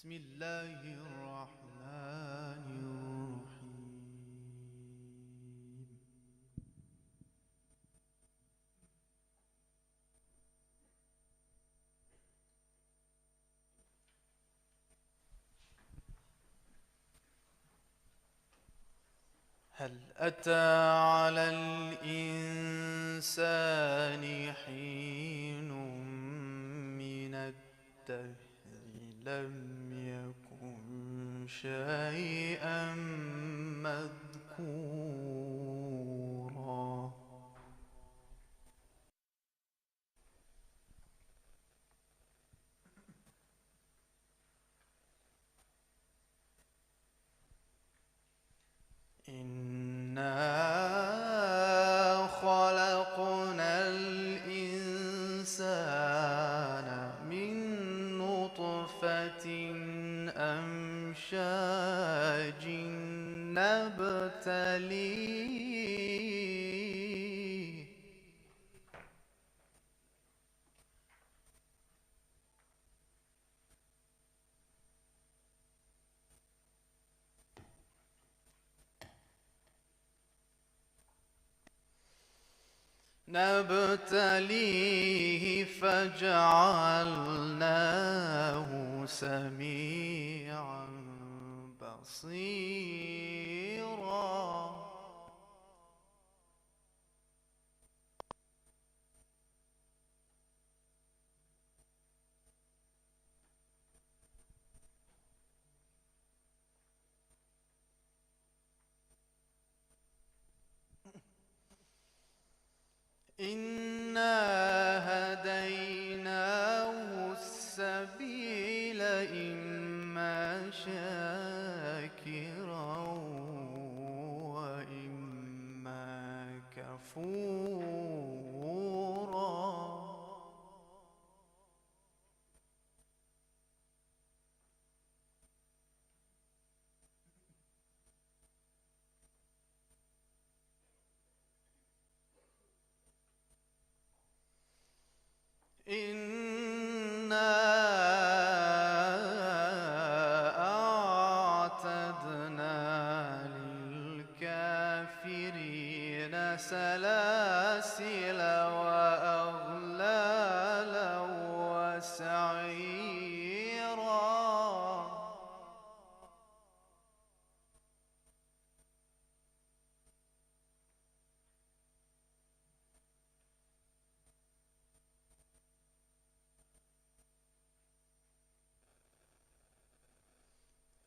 بسم الله الرحمن الرحيم. هل أتى على الإنسان حين من الدهر لم يكن شيئا مذكورا. إنا خلقنا الإنسان من نطفة أمشاج نبتليه فجعلناه سميعا بصيرا. إنا هديناه السبيل إما شاكرا وإما كفورا. إنا أعتدنا للكافرين سلاسل وأغلالا وسعيرا.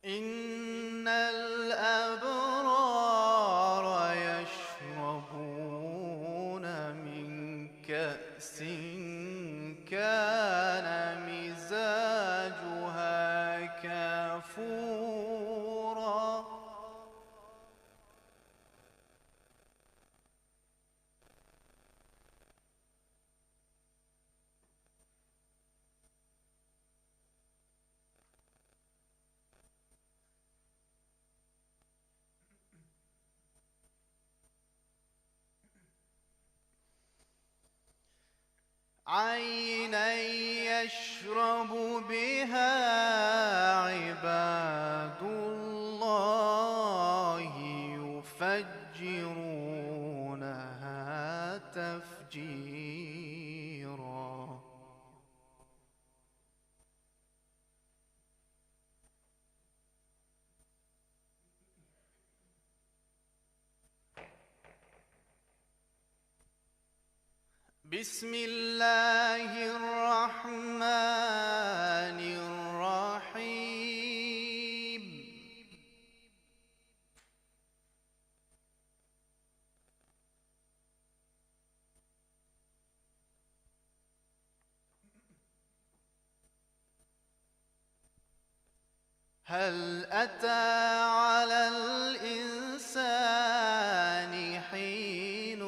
إن الأبرار يشربون من كأس كان مزاجها كافورا. عينا يشرب بها عباد الله يفجرونها تفجيرا. بسم الله الرحمن الرحيم. هل أتى على الإنسان حين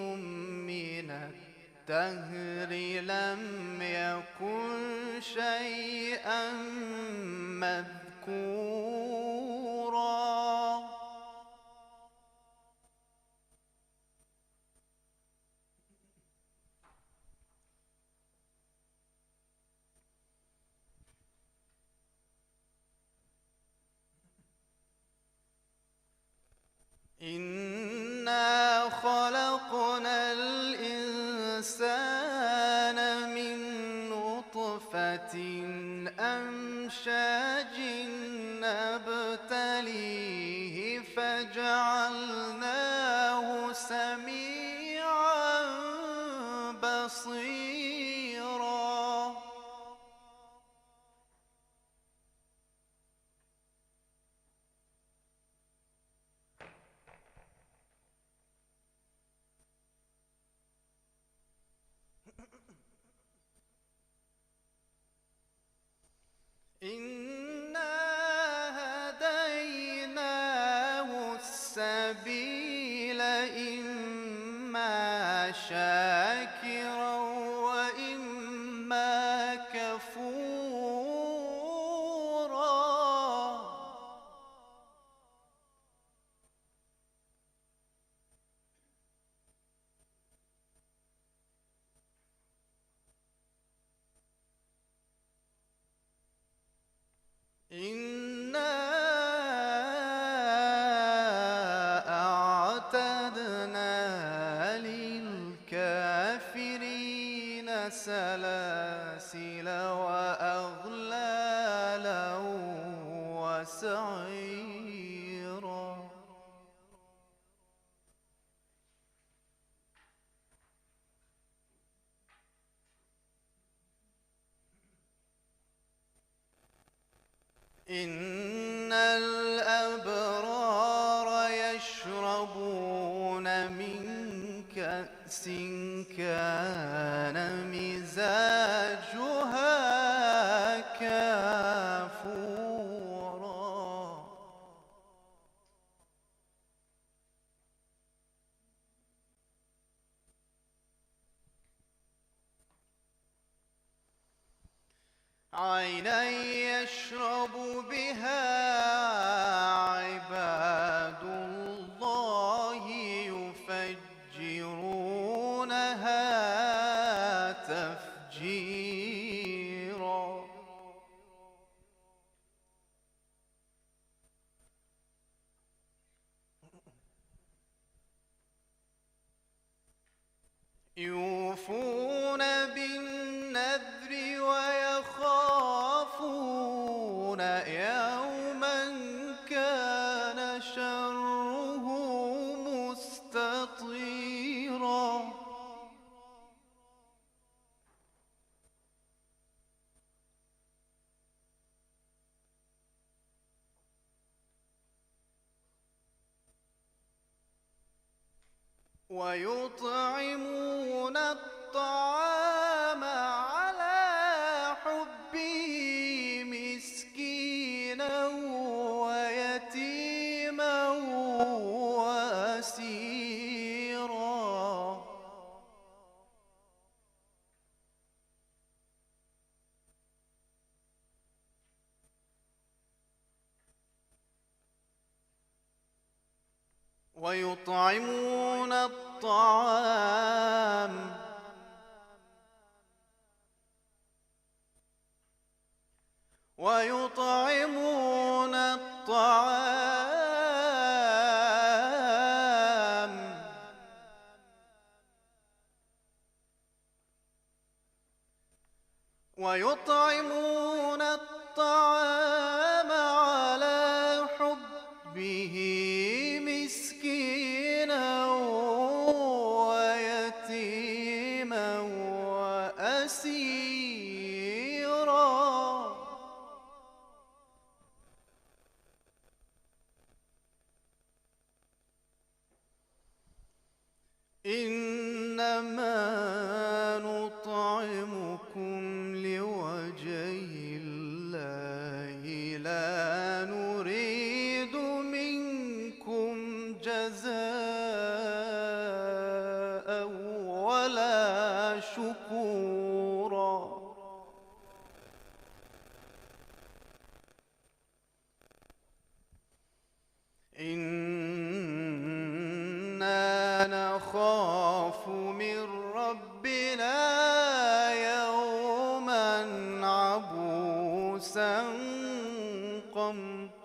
من الدهر لم يكن شيئا مذكورا. السبيل إما شاكرا وإما كفورا. إنا أعتدنا للكافرين سلاسل وأغلالا وسعيرا. إن الأبرار يشربون من كأس كان مزاجها كافورا. عينا يشرب بها عباد الله يفجرونها تفجيرا. يوفون بالنذر ويخافون يوما كان شره مستطيرا. ويطعمون الطعام على حبه مسكينا ويتيما وأسيرا. ويطعمون الطعام ويطعمون الطعام ويطعمون الطعام على حبه مسكينا ويتيما وأسيرا. إنما نطعمكم لوجه الله لا نريد منكم جزاء ولا شكورا. إنا نخاف من ربنا يوما عبوسا قمطريرا.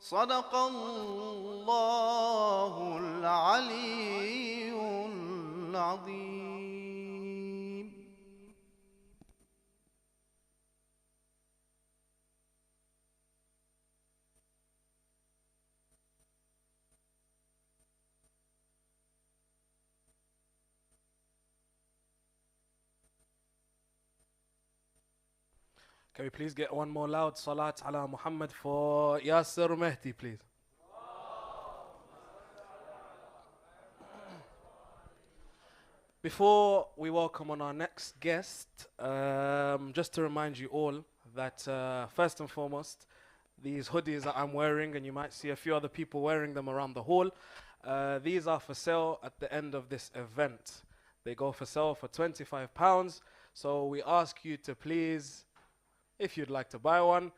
صدق الله العلي العظيم. Can we please get one more loud salat ala Muhammad for Yasir Mehdi, please? Before we welcome on our next guest, just to remind you all that first and foremost, these hoodies that I'm wearing, and you might see a few other people wearing them around the hall. These are for sale at the end of this event. They go for sale for £25. So we ask you to please, if you'd like to buy one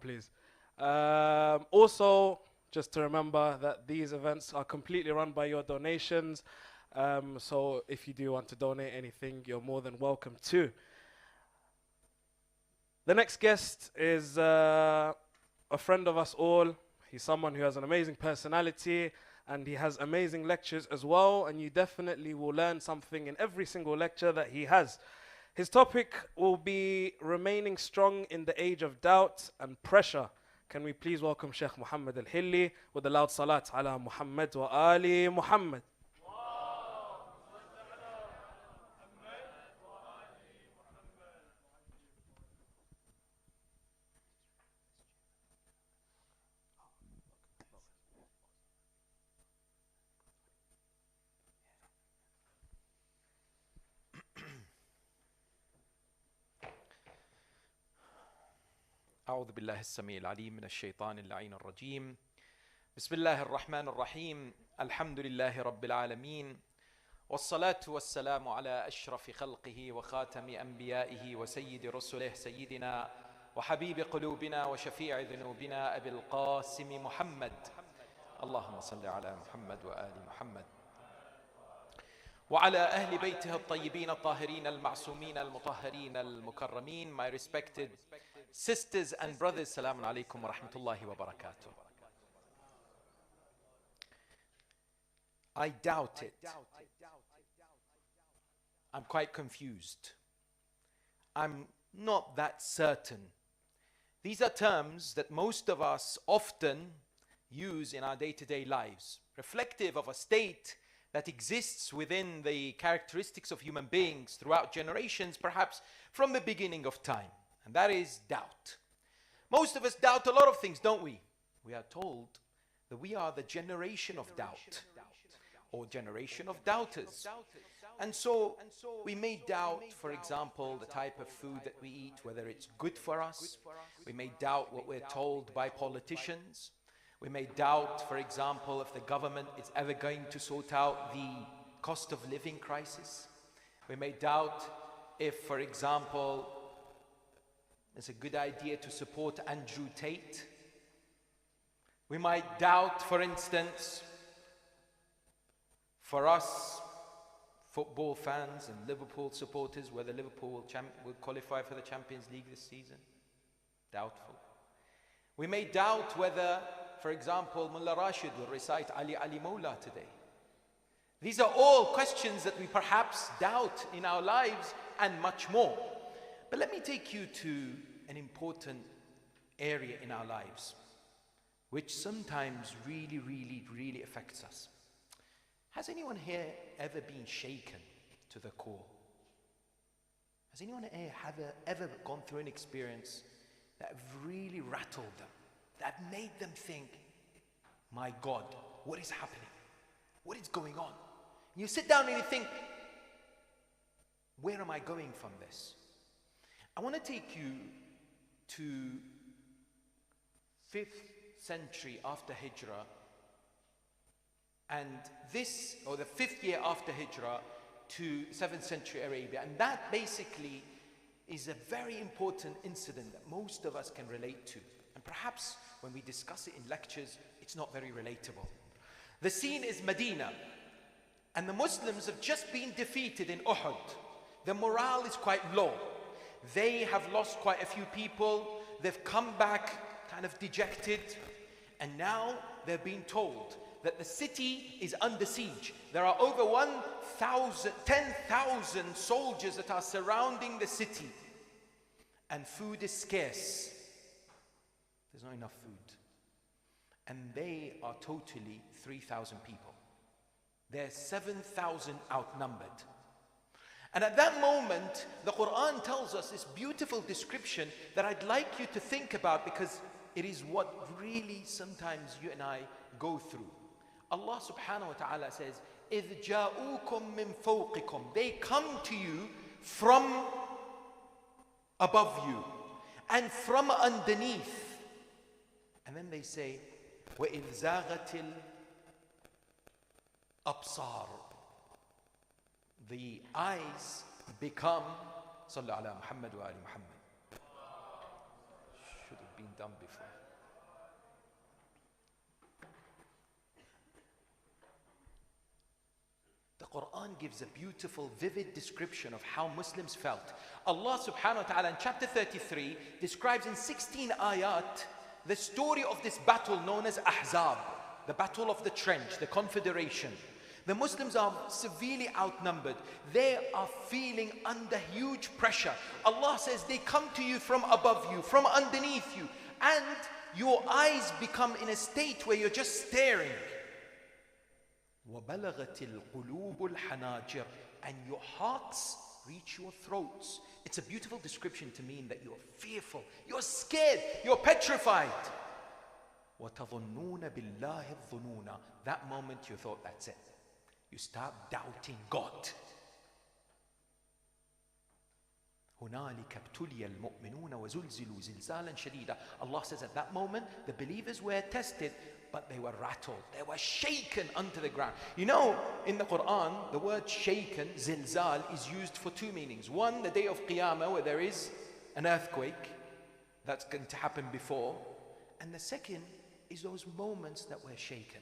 please. Also, just to remember that these events are completely run by your donations. So if you do want to donate anything, you're more than welcome to. The next guest is a friend of us all. He's someone who has an amazing personality, and he has amazing lectures as well, and you definitely will learn something in every single lecture that he has. His topic will be remaining strong in the age of doubt and pressure. Can we please welcome Sheikh Muhammad Al-Hilli with a loud salat ala Muhammad wa ali Muhammad. أعوذ بالله السميع العليم من الشيطان اللعين الرجيم. بسم الله الرحمن الرحيم. الحمد لله رب العالمين، والصلاة والسلام على أشرف خلقه وخاتم أنبيائه وسيد رسله سيدنا وحبيب قلوبنا وشفيع ذنوبنا أبي القاسم محمد. اللهم صل على محمد وآل محمد وعلى أهل بيته الطيبين الطاهرين المعصومين المطهرين المكرمين. My respected sisters and brothers, Assalamu alaikum wa rahmatullahi wa barakatuh. I doubt it. I'm quite confused. I'm not that certain. These are terms that most of us often use in our day-to-day lives, reflective of a state that exists within the characteristics of human beings throughout generations, perhaps from the beginning of time. And that is doubt. Most of us doubt a lot of things, don't we? We are told that we are the generation of doubt, or generation of doubters. And so we may doubt, for example, the type of food that we eat, whether it's good for us. We may doubt what we're told by politicians. We may doubt, for example, if the government is ever going to sort out the cost of living crisis. We may doubt if, for example, it's a good idea to support Andrew Tate. We might doubt, for instance, for us football fans and Liverpool supporters, whether Liverpool will qualify for the Champions League this season. Doubtful. We may doubt whether, for example, Mullah Rashid will recite Ali Ali Mawla today. These are all questions that we perhaps doubt in our lives, and much more. But let me take you to an important area in our lives, which sometimes really affects us. Has anyone here ever been shaken to the core? Has anyone here ever gone through an experience that really rattled them, that made them think, my God, what is happening? What is going on? You sit down and you think, where am I going from this? I want to take you to 5th century after Hijrah, and this, or the 5th year after Hijrah to 7th century Arabia. And that basically is a very important incident that most of us can relate to. And perhaps when we discuss it in lectures, it's not very relatable. The scene is Medina, and the Muslims have just been defeated in Uhud. The morale is quite low. They have lost quite a few people. They've come back kind of dejected. And now they're being told that the city is under siege. There are over 10,000 soldiers that are surrounding the city. And food is scarce. There's not enough food. And they are totally 3,000 people. They're 7,000 outnumbered. And at that moment, the Quran tells us this beautiful description that I'd like you to think about, because it is what really sometimes you and I go through. Allah subhanahu wa ta'ala says, إِذْ جَاءُوكُم مِّن فَوْقِكُم. They come to you from above you and from underneath. And then they say, وَإِذْ زَاغَتِ الْأَبْصَارُ. The eyes become, صلى على محمد وآل محمد. Should have been done before. The Quran gives a beautiful, vivid description of how Muslims felt. Allah subhanahu wa ta'ala in chapter 33 describes in 16 ayat the story of this battle known as Ahzab, the battle of the trench, the confederation. The Muslims are severely outnumbered. They are feeling under huge pressure. Allah says they come to you from above you, from underneath you, and your eyes become in a state where you're just staring. وَبَلَغَتِ الْقُلُوبُ الْحَنَاجِرِ. And your hearts reach your throats. It's a beautiful description to mean that you're fearful, you're scared, you're petrified. وَتَظُنُّونَ بِاللَّهِ الظُّنُونَ. That moment you thought, that's it. You start doubting God. هُنَالِكَ ابْتُلِيَ الْمُؤْمِنُونَ وَزُلْزِلُوا زِلْزَالًا شَدِيدًا. Allah says at that moment the believers were tested, but they were rattled, they were shaken onto the ground. You know, in the Quran, the word shaken, zilzal, is used for two meanings. One, the day of Qiyamah, where there is an earthquake that's going to happen before. And the second is those moments that were shaken.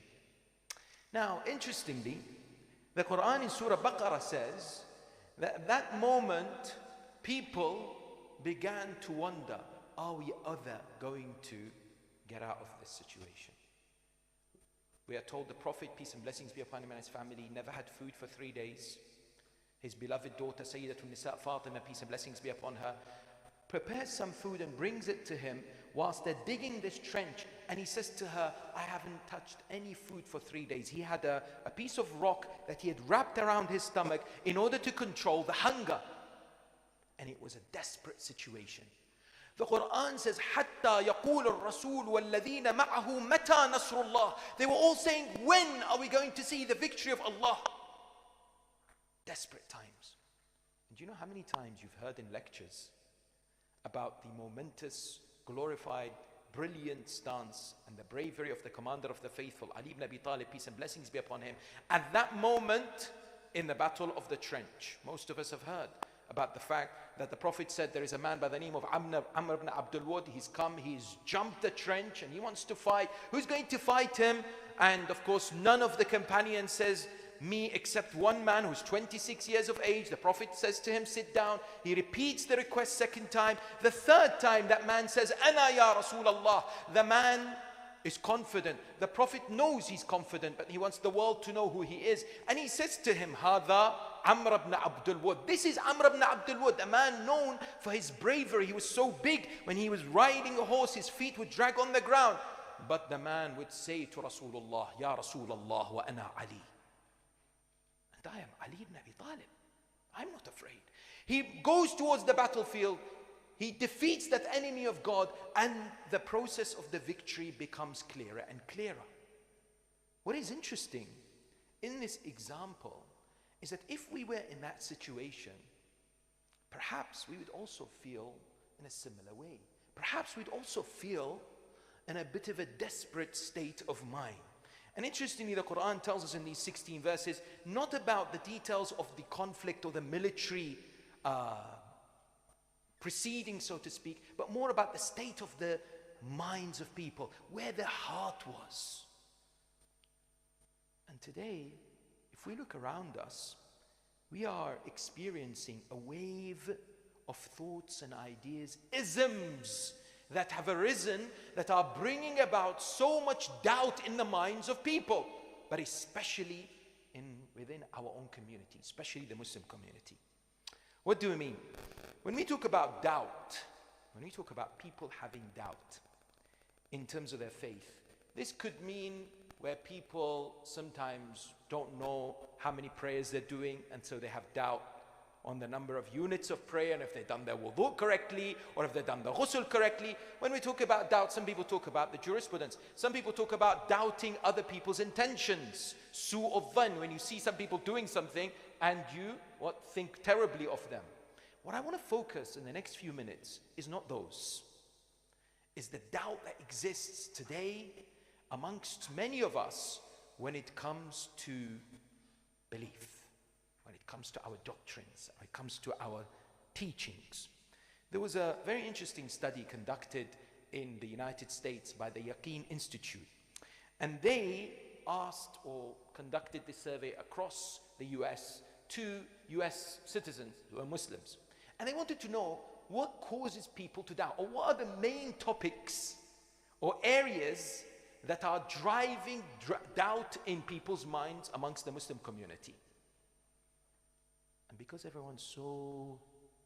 Now, interestingly, the Quran in Surah Baqarah says that at that moment, people began to wonder, are we ever going to get out of this situation? We are told the Prophet, peace and blessings be upon him and his family, never had food for 3 days. His beloved daughter, Sayyidatun Nisa Fatima, peace and blessings be upon her, prepares some food and brings it to him whilst they're digging this trench. And he says to her, I haven't touched any food for 3 days. He had a piece of rock that he had wrapped around his stomach in order to control the hunger. And it was a desperate situation. The Quran says, حَتَّى يَقُولُ الرَّسُولُ وَالَّذِينَ مَعَهُ مَتَى نَصْرُ اللَّهِ. They were all saying, when are we going to see the victory of Allah? Desperate times. And do you know how many times you've heard in lectures about the momentous, glorified, brilliant stance and the bravery of the commander of the faithful, Ali ibn Abi Talib, peace and blessings be upon him, at that moment in the battle of the trench? Most of us have heard about the fact that the Prophet said there is a man by the name of Amr ibn Abdul Wud. He's come, he's jumped the trench and he wants to fight. Who's going to fight him? And of course none of the companions says me, except one man who's 26 years of age. The Prophet says to him, sit down. He repeats the request second time. The third time that man says, Ana ya Rasulallah. The man is confident. The Prophet knows he's confident, but he wants the world to know who he is. And he says to him, Hada Amr ibn Abdul Wud. This is Amr ibn Abdul Wud, a man known for his bravery. He was so big, when he was riding a horse, his feet would drag on the ground. But the man would say to Rasulullah, Ya Rasulullah wa ana Ali. And I am Ali ibn Abi Talib. I'm not afraid. He goes towards the battlefield. He defeats that enemy of God, and the process of the victory becomes clearer and clearer. What is interesting in this example is that if we were in that situation, perhaps we would also feel in a similar way. Perhaps we'd also feel in a bit of a desperate state of mind. And interestingly, the Quran tells us in these 16 verses, not about the details of the conflict or the military proceeding, so to speak, but more about the state of the minds of people, where their heart was. And today, if we look around us, we are experiencing a wave of thoughts and ideas, isms that have arisen, that are bringing about so much doubt in the minds of people, but especially within our own community, especially the Muslim community. What do we mean? When we talk about doubt, when we talk about people having doubt in terms of their faith, this could mean where people sometimes don't know how many prayers they're doing, and so they have doubt on the number of units of prayer, and if they've done their wudu correctly, or if they've done the ghusl correctly. When we talk about doubt, some people talk about the jurisprudence. Some people talk about doubting other people's intentions. Su'u dhann, when you see some people doing something and you think terribly of them. What I want to focus in the next few minutes is not those. is the doubt that exists today amongst many of us when it comes to belief, when it comes to our doctrines, when it comes to our teachings. There was a very interesting study conducted in the United States by the Yaqeen Institute, and they asked or conducted this survey across the US to US citizens who are Muslims, and they wanted to know what causes people to doubt, or what are the main topics or areas that are driving doubt in people's minds amongst the Muslim community. And because everyone's so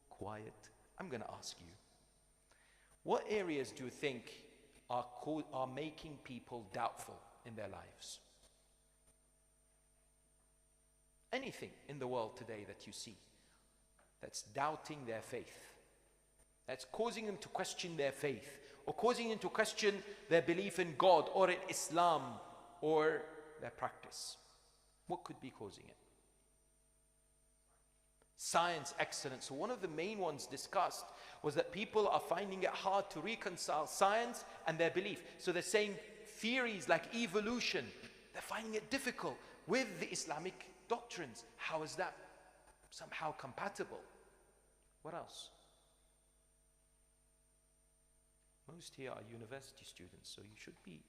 quiet, I'm going to ask you, what areas do you think are making people doubtful in their lives? Anything in the world today that you see that's doubting their faith, that's causing them to question their faith, or causing them to question their belief in God or in Islam or their practice. What could be causing it? Science, excellent. So one of the main ones discussed was that people are finding it hard to reconcile science and their belief. So they're saying theories like evolution, they're finding it difficult with the Islamic doctrines. How is that somehow compatible? What else? Most here are university students, so you should be.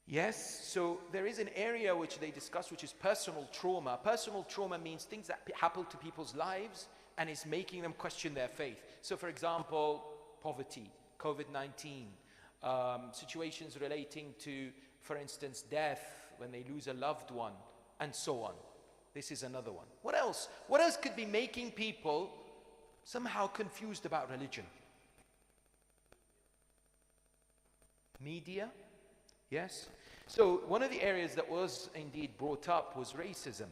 Yes, so there is an area which they discuss, which is personal trauma. Personal trauma means things that happen to people's lives and is making them question their faith. So for example, poverty, COVID-19, situations relating to, for instance, death, when they lose a loved one, and so on. This is another one. What else? What else could be making people somehow confused about religion? Media? Yes. So one of the areas that was indeed brought up was racism.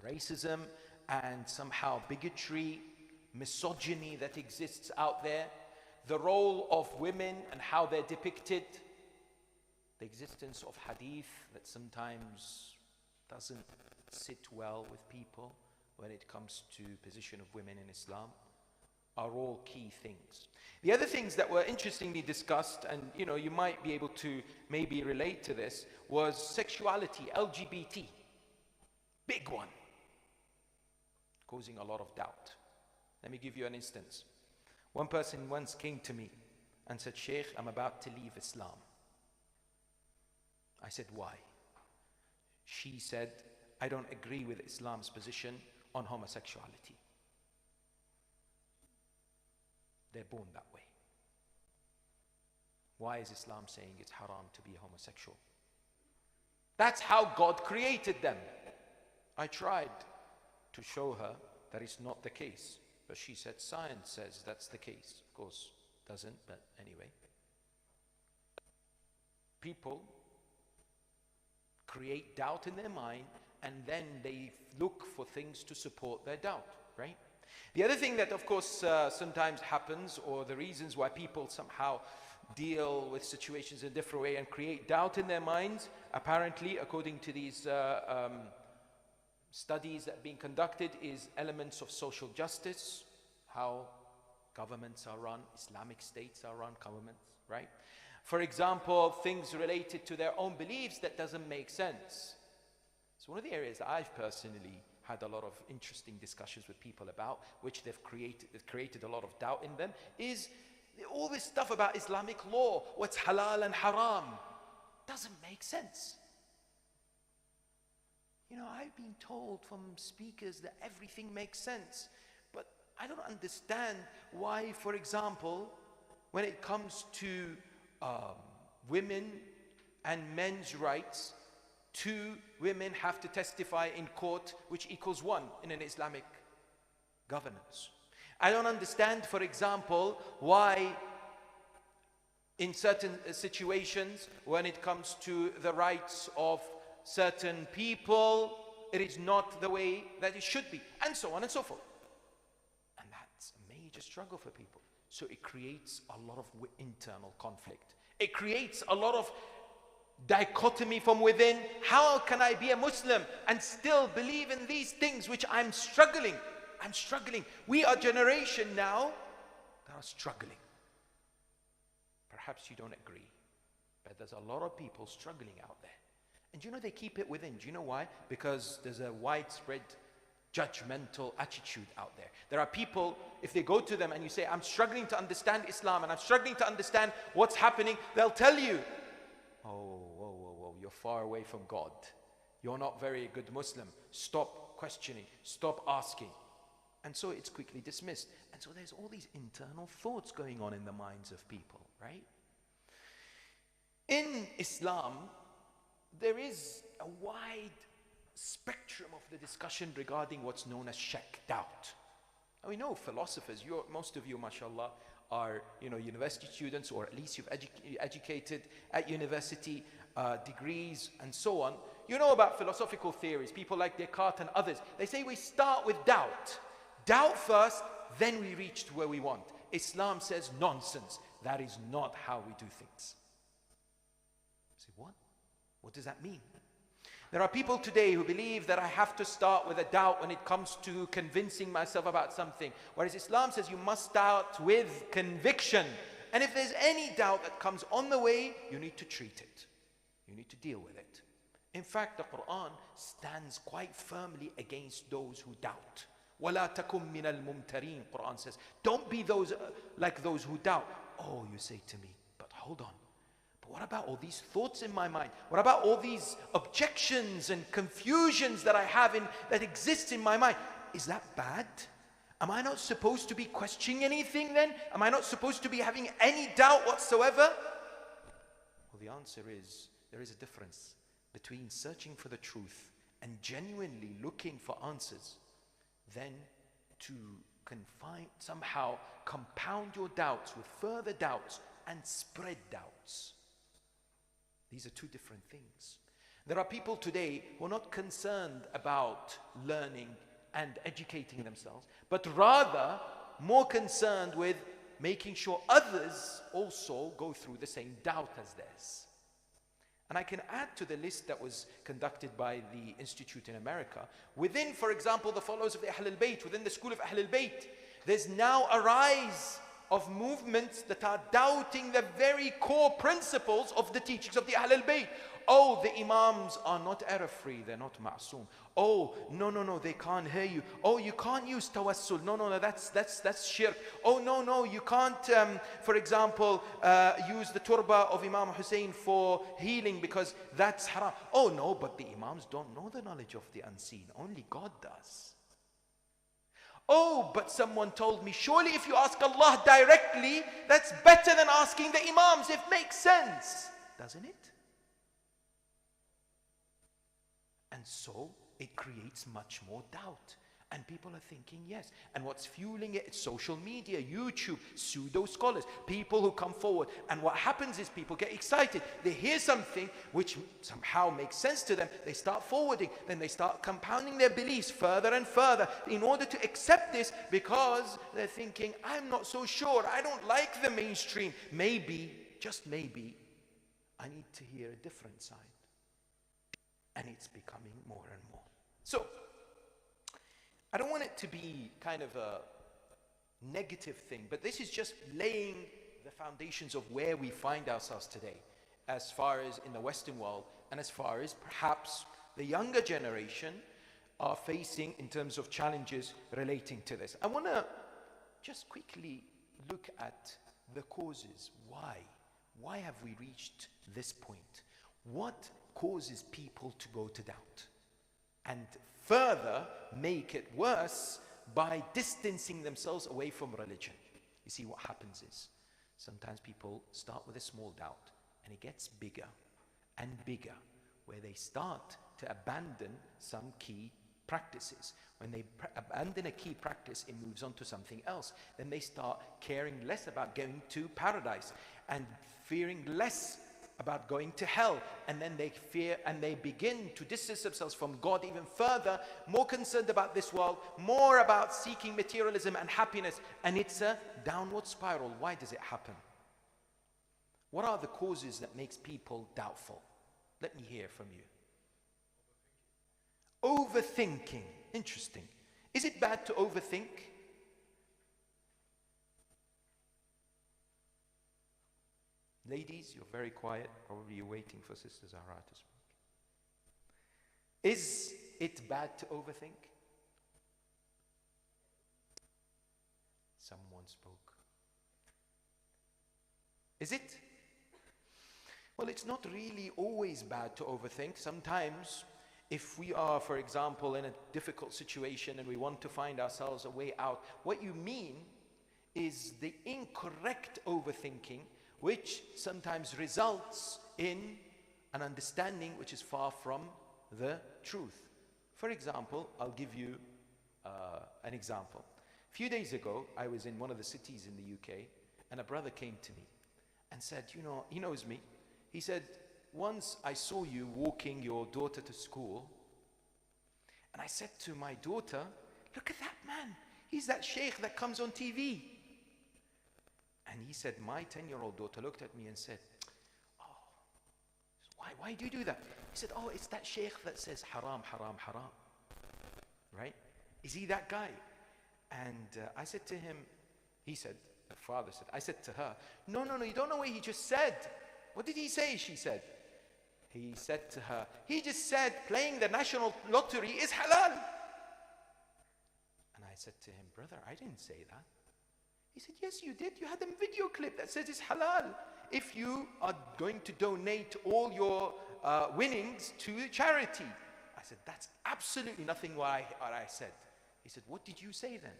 Racism and somehow bigotry, misogyny that exists out there, the role of women and how they're depicted, the existence of hadith that sometimes doesn't sit well with people when it comes to position of women in Islam, are all key things. The other things that were interestingly discussed, and you might be able to maybe relate to this, was sexuality, LGBT. Big one. Causing a lot of doubt. Let me give you an instance. One person once came to me and said, "Sheikh, I'm about to leave Islam." I said, "Why?" She said, "I don't agree with Islam's position on homosexuality." They're born that way. Why is Islam saying it's haram to be homosexual? That's how God created them. I tried to show her that it's not the case, but she said science says that's the case. Of course, doesn't, but anyway. People create doubt in their mind, and then they look for things to support their doubt, right? The other thing that, of course, sometimes happens, or the reasons why people somehow deal with situations in a different way and create doubt in their minds, apparently, according to these studies that are being conducted, is elements of social justice, how governments are run, Islamic states are run, governments, right? For example, things related to their own beliefs that doesn't make sense. So one of the areas that I've personally had a lot of interesting discussions with people about, which they've created a lot of doubt in them, is all this stuff about Islamic law, what's halal and haram, doesn't make sense. I've been told from speakers that everything makes sense, but I don't understand why, for example, when it comes to women and men's rights, 2 women have to testify in court, which equals 1 in an Islamic governance. I don't understand, for example, why in certain situations, when it comes to the rights of certain people, it is not the way that it should be, and so on and so forth. And that's a major struggle for people. So it creates a lot of internal conflict. It creates a lot of dichotomy from within. How can I be a Muslim and still believe in these things which I'm struggling I'm struggling. We are a generation now that are struggling. Perhaps you don't agree, but there's a lot of people struggling out there. And you know, they keep it within. Do you know why? Because there's a widespread judgmental attitude out there. There are people, if they go to them and you say, I'm struggling to understand Islam and I'm struggling to understand what's happening, they'll tell you, oh, whoa, whoa, whoa, you're far away from God. You're not very good Muslim. Stop questioning. Stop asking. And so it's quickly dismissed. And so there's all these internal thoughts going on in the minds of people, right? In Islam, there is a wide spectrum of the discussion regarding what's known as shak, doubt. Now we know philosophers, most of you, mashallah, are university students, or at least you've educated at university, degrees and so on. You know about philosophical theories, people like Descartes and others. They say we start with doubt. Doubt first, then we reach to where we want. Islam says nonsense. That is not how we do things. Say, what? What does that mean? There are people today who believe that I have to start with a doubt when it comes to convincing myself about something. Whereas Islam says you must start with conviction. And if there's any doubt that comes on the way, you need to treat it. You need to deal with it. In fact, the Quran stands quite firmly against those who doubt. وَلَا تَكُمْ مِنَ الْمُمْتَرِينَ, Quran says. Don't be like those who doubt. Oh, you say to me, but hold on. What about all these thoughts in my mind? What about all these objections and confusions that I have that exist in my mind? Is that bad? Am I not supposed to be questioning anything then? Am I not supposed to be having any doubt whatsoever? Well, the answer is, there is a difference between searching for the truth and genuinely looking for answers, than to somehow compound your doubts with further doubts and spread doubts. These are two different things. There are people today who are not concerned about learning and educating themselves, but rather more concerned with making sure others also go through the same doubt as theirs. And I can add to the list that was conducted by the Institute in America. Within, for example, the followers of the Ahlulbayt, within the school of Ahlulbayt, there's now a rise of movements that are doubting the very core principles of the teachings of the Ahlulbayt. Oh, the Imams are not error-free, they're not ma'soom. Oh, no, they can't hear you. Oh, you can't use tawassul. No, that's shirk. Oh, no, you can't, for example, use the turba of Imam Hussein for healing because that's haram. Oh, no, but the Imams don't know the knowledge of the unseen. Only God does. Oh, but someone told me, surely if you ask Allah directly, that's better than asking the Imams. It makes sense, doesn't it? And so it creates much more doubt. And people are thinking, yes. And what's fueling it? It's social media, YouTube, pseudo-scholars, people who come forward. And what happens is people get excited. They hear something which somehow makes sense to them. They start forwarding. Then they start compounding their beliefs further and further in order to accept this, because they're thinking, I'm not so sure. I don't like the mainstream. Maybe, just maybe, I need to hear a different side. And it's becoming more and more. So, I don't want it to be kind of a negative thing, but this is just laying the foundations of where we find ourselves today, as far as in the Western world, and as far as perhaps the younger generation are facing in terms of challenges relating to this. I want to just quickly look at the causes. Why? Why have we reached this point? What causes people to go to doubt? And further make it worse by distancing themselves away from religion. You see, what happens is sometimes people start with a small doubt and it gets bigger and bigger, where they start to abandon some key practices. When they abandon a key practice, it moves on to something else. Then they start caring less about going to paradise and fearing less about going to hell, and then they fear and they begin to distance themselves from God even further, more concerned about this world, more about seeking materialism and happiness, and it's a downward spiral. Why does it happen? What are the causes that makes people doubtful? Let me hear from you. Overthinking. Interesting. Is it bad to overthink? Ladies, you're very quiet. Probably you're waiting for Sister Zahra to speak. Is it bad to overthink? Someone spoke. Is it? Well, it's not really always bad to overthink. Sometimes, if we are, for example, in a difficult situation and we want to find ourselves a way out, what you mean is the incorrect overthinking, which sometimes results in an understanding which is far from the truth. For example, I'll give you an example. A few days ago, I was in one of the cities in the UK, and a brother came to me and said, you know, he knows me. He said, once I saw you walking your daughter to school, and I said to my daughter, look at that man. He's that sheikh that comes on TV. And he said, my 10-year-old daughter looked at me and said, oh, why do you do that? He said, oh, it's that sheikh that says haram, haram, haram. Right? Is he that guy? And I said to him, he said, the father said, I said to her, no, you don't know what he just said. What did he say? She said. He said to her, he just said playing the national lottery is halal. And I said to him, brother, I didn't say that. He said, yes, you did. You had a video clip that says it's halal if you are going to donate all your winnings to charity. I said, that's absolutely nothing what I said. He said, what did you say then?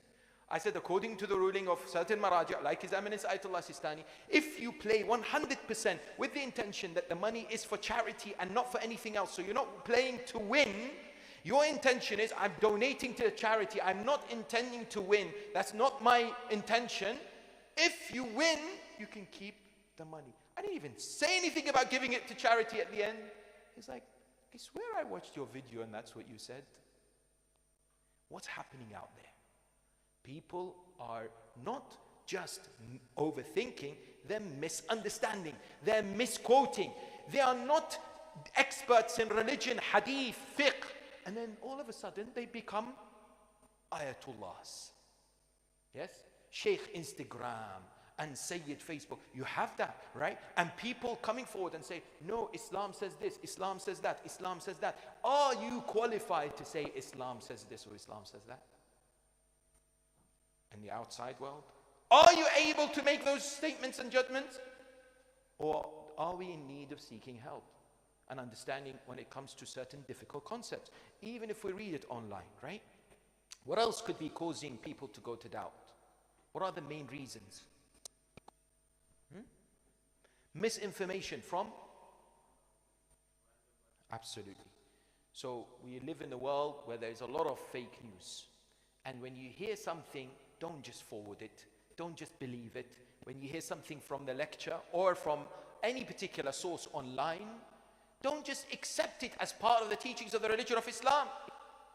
I said, according to the ruling of certain maraji', like His Eminence Ayatollah Sistani, if you play 100% with the intention that the money is for charity and not for anything else, so you're not playing to win, your intention is, I'm donating to the charity, I'm not intending to win, that's not my intention. If you win, you can keep the money. I didn't even say anything about giving it to charity at the end. He's like, I swear I watched your video and that's what you said. What's happening out there? People are not just overthinking, they're misunderstanding, they're misquoting. They are not experts in religion, hadith, fiqh. And then all of a sudden they become ayatullahs. Yes? Sheikh Instagram and Sayyid Facebook. You have that, right? And people coming forward and say, no, Islam says this, Islam says that, Islam says that. Are you qualified to say Islam says this or Islam says that? In the outside world? Are you able to make those statements and judgments? Or are we in need of seeking help and understanding when it comes to certain difficult concepts? Even if we read it online, right? What else could be causing people to go to doubt? What are the main reasons? Misinformation from? Absolutely. So we live in a world where there's a lot of fake news. And when you hear something, don't just forward it. Don't just believe it. When you hear something from the lecture or from any particular source online, don't just accept it as part of the teachings of the religion of Islam.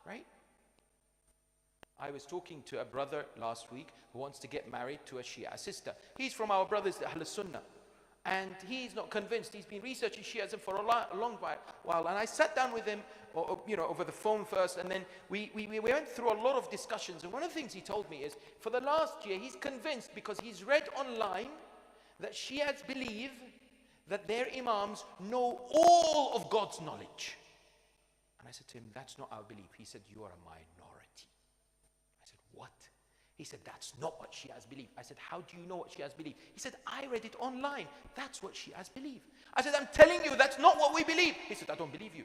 Right? I was talking to a brother last week who wants to get married to a Shia sister. He's from our brothers, the Ahl Sunnah. And he's not convinced. He's been researching Shiism for a long while. And I sat down with him, over the phone first, and then we went through a lot of discussions. And one of the things he told me is, for the last year, he's convinced because he's read online that Shias believe that their imams know all of God's knowledge. And I said to him, that's not our belief. He said, you are a minority. I said, what? He said, that's not what Shias believe. I said, how do you know what Shias believe? He said, I read it online. That's what Shias believe. I said, I'm telling you, that's not what we believe. He said, I don't believe you.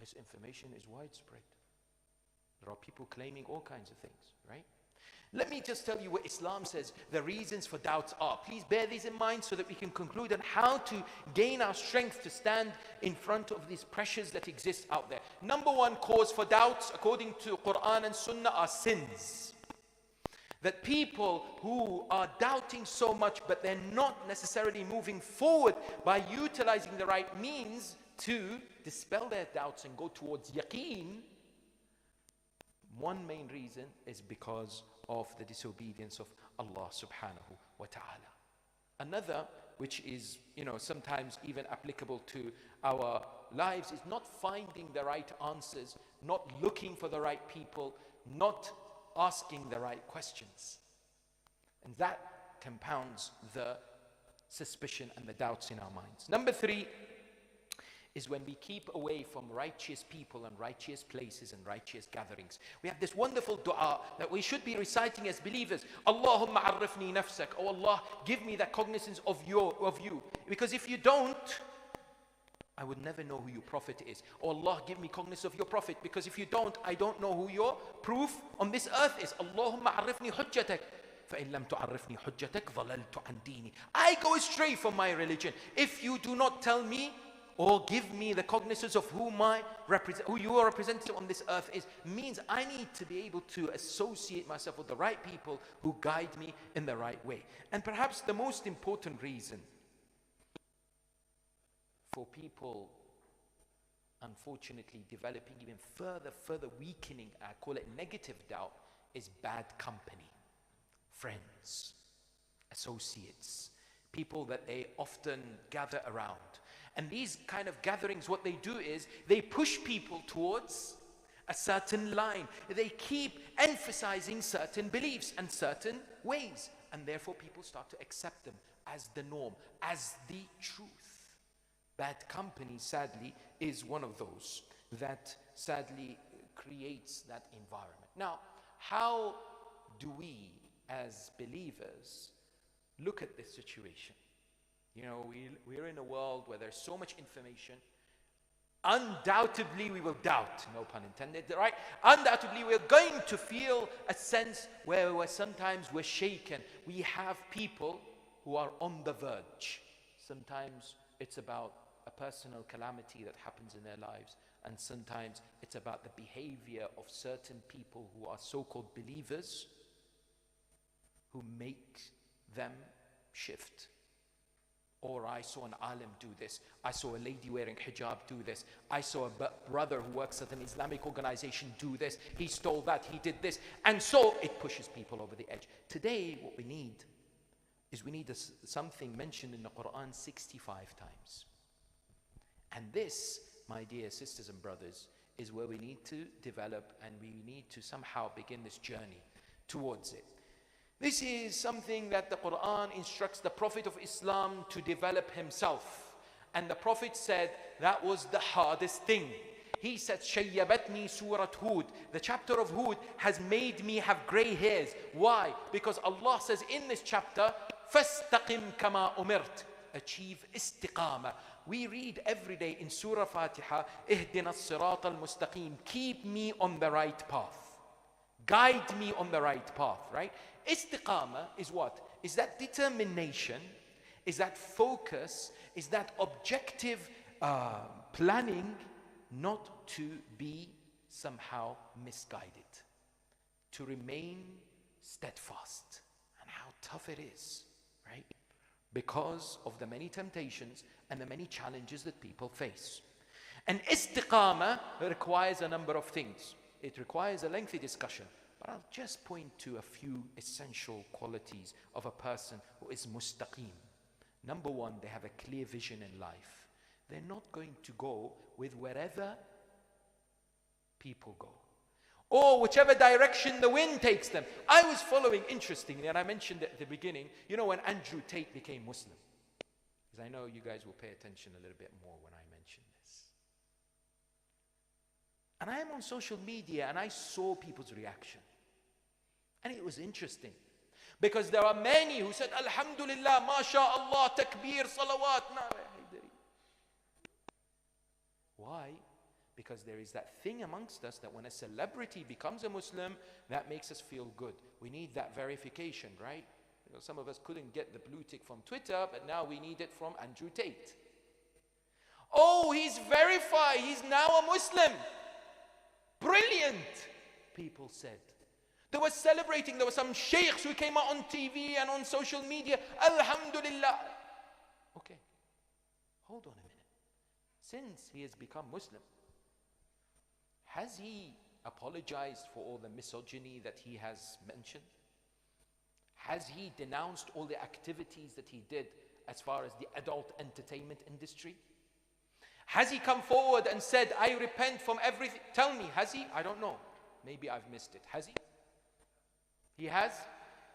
Misinformation is widespread. There are people claiming all kinds of things, right? Let me just tell you what Islam says the reasons for doubts are. Please bear these in mind so that we can conclude on how to gain our strength to stand in front of these pressures that exist out there. Number one cause for doubts, according to Quran and Sunnah, are sins. That people who are doubting so much, but they're not necessarily moving forward by utilizing the right means to dispel their doubts and go towards yaqeen, one main reason is because of the disobedience of Allah subhanahu wa ta'ala. Another, which is, sometimes even applicable to our lives is not finding the right answers, not looking for the right people, not asking the right questions. And that compounds the suspicion and the doubts in our minds. Number 3 is when we keep away from righteous people and righteous places and righteous gatherings. We have this wonderful dua that we should be reciting as believers. Allahumma arifni nafsak. Oh Allah, give me that cognizance of you. Because if you don't, I would never know who your prophet is. Oh Allah, give me cognizance of your prophet. Because if you don't, I don't know who your proof on this earth is. Allahumma arifni hujjatak. فَإِن لَمْ تُعَرِّفْنِي حُجَّتَكَ ضَلَلْتُ عَنْ دِينِي. I go astray from my religion. If you do not tell me or give me the cognizance of who your representative on this earth is, means I need to be able to associate myself with the right people who guide me in the right way. And perhaps the most important reason for people unfortunately developing even further weakening, I call it negative doubt, is bad company. Friends, associates, people that they often gather around. And these kind of gatherings, what they do is they push people towards a certain line. They keep emphasizing certain beliefs and certain ways. And therefore people start to accept them as the norm, as the truth. Bad company, sadly, is one of those that sadly creates that environment. Now, how do we as believers look at this situation? You know, we're in a world where there's so much information. Undoubtedly we will doubt, no pun intended, right? Undoubtedly we're going to feel a sense where sometimes we're shaken. We have people who are on the verge. Sometimes it's about a personal calamity that happens in their lives, and sometimes it's about the behavior of certain people who are so-called believers, who make them shift. Or I saw an alim do this. I saw a lady wearing hijab do this. I saw a brother who works at an Islamic organization do this. He stole that, he did this. And so it pushes people over the edge. Today, what we need is something mentioned in the Quran 65 times. And this, my dear sisters and brothers, is where we need to develop, and we need to somehow begin this journey towards it. This is something that the Quran instructs the Prophet of Islam to develop himself. And the Prophet said that was the hardest thing. He said, Shayyabatni Surat Hud. The chapter of Hud has made me have grey hairs. Why? Because Allah says in this chapter, Fastaqim kama umirt. Achieve istiqamah. We read every day in Surah Fatiha, Ihdina as-sirat al-mustaqim. Keep me on the right path. Guide me on the right path, right? Istiqamah is what? Is that determination? Is that focus? Is that objective planning not to be somehow misguided? To remain steadfast. And how tough it is, right? Because of the many temptations and the many challenges that people face. And istiqamah requires a number of things. It requires a lengthy discussion. But I'll just point to a few essential qualities of a person who is mustaqim. Number one, they have a clear vision in life. They're not going to go with wherever people go, or whichever direction the wind takes them. I was following, interestingly, and I mentioned it at the beginning, you know, when Andrew Tate became Muslim. Because I know you guys will pay attention a little bit more when I mention this. And I am on social media and I saw people's reaction. And it was interesting. Because there are many who said, Alhamdulillah, MashaAllah, Takbir, Salawat. Why? Because there is that thing amongst us that when a celebrity becomes a Muslim, that makes us feel good. We need that verification, right? You know, some of us couldn't get the blue tick from Twitter, but now we need it from Andrew Tate. Oh, he's verified. He's now a Muslim. Brilliant, people said. They were celebrating. There were some sheikhs who came out on TV and on social media. Alhamdulillah. Okay, hold on a minute. Since he has become Muslim, has he apologized for all the misogyny that he has mentioned? Has he denounced all the activities that he did as far as the adult entertainment industry? Has he come forward and said, I repent from everything? Tell me, has he? I don't know. Maybe I've missed it. Has he? He has?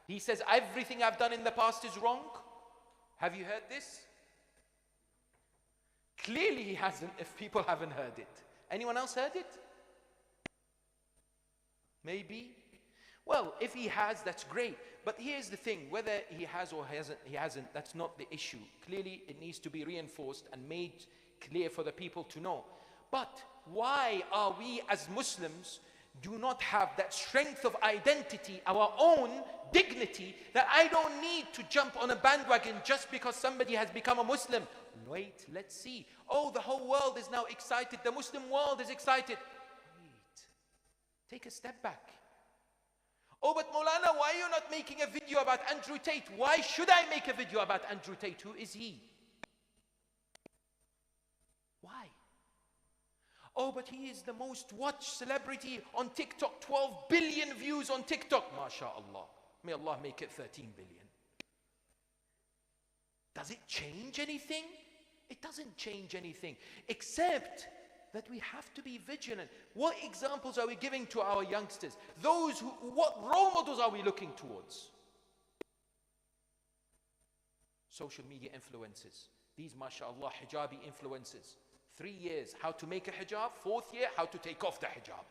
He says, everything I've done in the past is wrong? Have you heard this? Clearly he hasn't, if people haven't heard it. Anyone else heard it? Maybe? Well, if he has, that's great. But here's the thing, whether he has or he hasn't, that's not the issue. Clearly, it needs to be reinforced and made clear for the people to know. But why are we as Muslims do not have that strength of identity, our own dignity, that I don't need to jump on a bandwagon just because somebody has become a Muslim? Wait, let's see. Oh, the whole world is now excited. The Muslim world is excited. Wait, take a step back. Oh, but Maulana, why are you not making a video about Andrew Tate? Why should I make a video about Andrew Tate? Who is he? Why? Oh, but he is the most watched celebrity on TikTok. 12 billion views on TikTok. MashaAllah. May Allah make it 13 billion. Does it change anything? It doesn't change anything, except that we have to be vigilant. What examples are we giving to our youngsters? What role models are we looking towards? Social media influencers. These, mashallah, hijabi influencers. 3 years, how to make a hijab. 4th year, how to take off the hijab.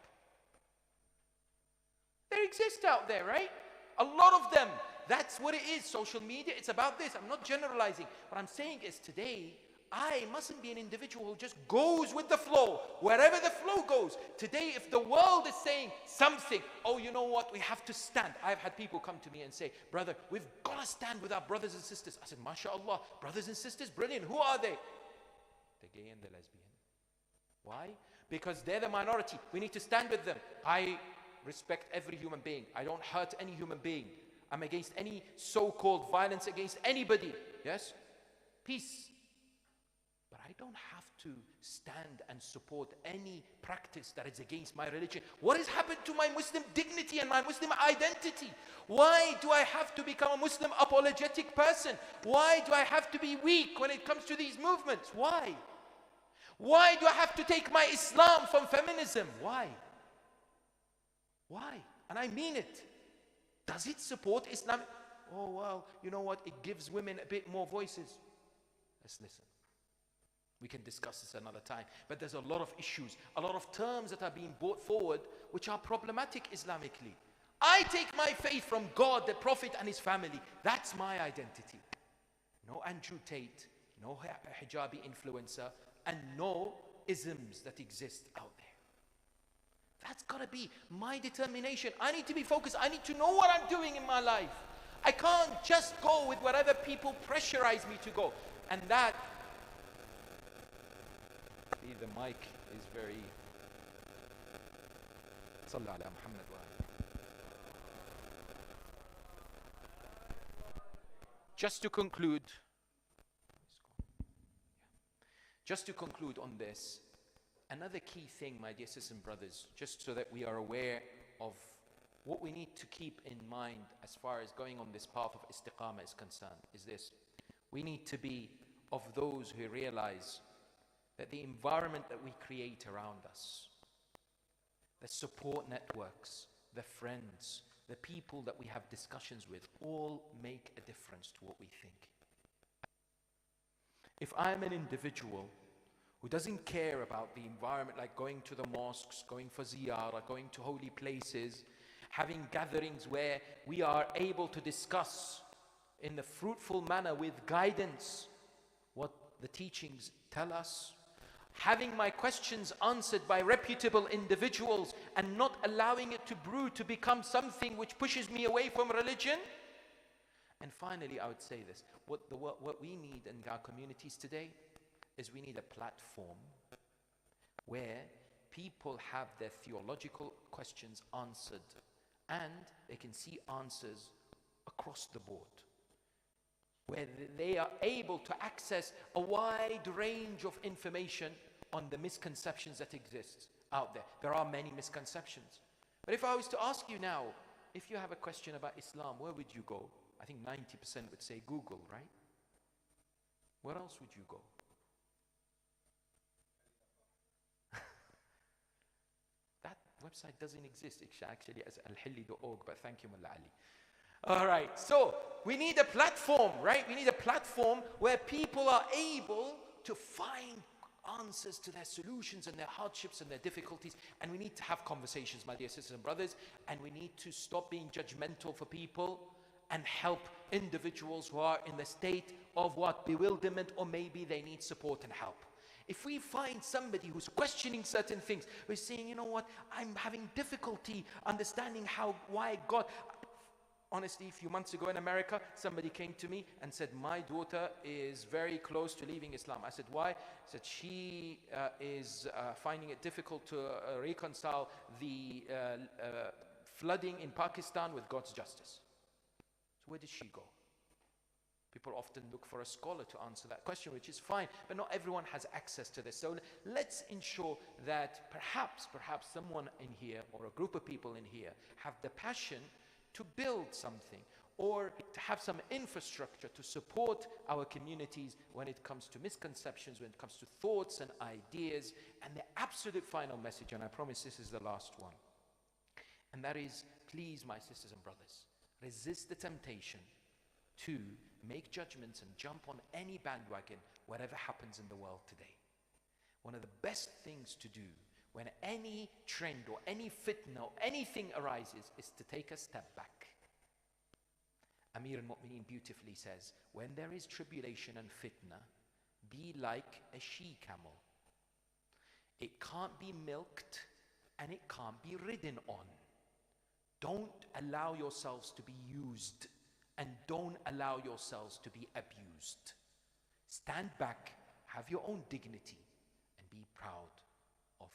They exist out there, right? A lot of them. That's what it is. Social media, it's about this. I'm not generalizing. What I'm saying is today, I mustn't be an individual who just goes with the flow, wherever the flow goes. Today, if the world is saying something, oh, you know what, we have to stand. I've had people come to me and say, brother, we've got to stand with our brothers and sisters. I said, mashallah, brothers and sisters, brilliant. Who are they? The gay and the lesbian. Why? Because they're the minority. We need to stand with them. I respect every human being. I don't hurt any human being. I'm against any so-called violence against anybody. Yes? Peace. But I don't have to stand and support any practice that is against my religion. What has happened to my Muslim dignity and my Muslim identity? Why do I have to become a Muslim apologetic person? Why do I have to be weak when it comes to these movements? Why? Why do I have to take my Islam from feminism? Why? Why? And I mean it. Does it support Islam? Oh, well, you know what? It gives women a bit more voices. Let's listen. We can discuss this another time. But there's a lot of issues, a lot of terms that are being brought forward which are problematic Islamically. I take my faith from God, the Prophet and his family. That's my identity. No Andrew Tate, no hijabi influencer, and no isms that exist out there. That's got to be my determination. I need to be focused. I need to know what I'm doing in my life. I can't just go with whatever people pressurize me to go. And that, see, the mic is very... Sallallahu ala Muhammad wa alihi. Just to conclude on this, another key thing, my dear sisters and brothers, just so that we are aware of what we need to keep in mind as far as going on this path of istiqamah is concerned, is this. We need to be of those who realize that the environment that we create around us, the support networks, the friends, the people that we have discussions with, all make a difference to what we think. If I'm an individual who doesn't care about the environment, like going to the mosques, going for ziyarah, going to holy places, having gatherings where we are able to discuss in a fruitful manner with guidance what the teachings tell us, having my questions answered by reputable individuals and not allowing it to brew to become something which pushes me away from religion. And finally, I would say this, what we need in our communities today is we need a platform where people have their theological questions answered and they can see answers across the board, where they are able to access a wide range of information on the misconceptions that exist out there. There are many misconceptions. But if I was to ask you now, if you have a question about Islam, where would you go? I think 90% would say Google, right? Where else would you go? Website doesn't exist. It's actually as alhilli.org, but thank you, Mullah Ali. All right, so we need a platform, right? We need a platform where people are able to find answers to their solutions and their hardships and their difficulties. And we need to have conversations, my dear sisters and brothers, and we need to stop being judgmental for people and help individuals who are in the state of what, bewilderment, or maybe they need support and help. If we find somebody who's questioning certain things, who's saying, you know what, I'm having difficulty understanding why God. Honestly, a few months ago in America, somebody came to me and said, my daughter is very close to leaving Islam. I said, why? He said, she is finding it difficult to reconcile the flooding in Pakistan with God's justice. So where did she go? People often look for a scholar to answer that question, which is fine, but not everyone has access to this. So let's ensure that perhaps someone in here or a group of people in here have the passion to build something or to have some infrastructure to support our communities when it comes to misconceptions, when it comes to thoughts and ideas. And the absolute final message, and I promise this is the last one, and that is, please, my sisters and brothers, resist the temptation to make judgments and jump on any bandwagon, whatever happens in the world today. One of the best things to do when any trend or any fitna or anything arises is to take a step back. Amir al-Mu'mineen beautifully says, when there is tribulation and fitna, be like a she-camel. It can't be milked and it can't be ridden on. Don't allow yourselves to be used, and don't allow yourselves to be abused. Stand back, have your own dignity, and be proud of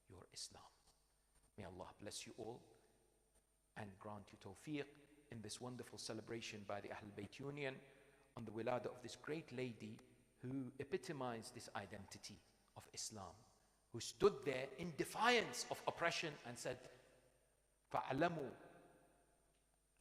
your Islam. May Allah bless you all and grant you tawfiq in this wonderful celebration by the Ahlulbayt Union on the wilada of this great lady who epitomized this identity of Islam, who stood there in defiance of oppression and said, فَعْلَمُوا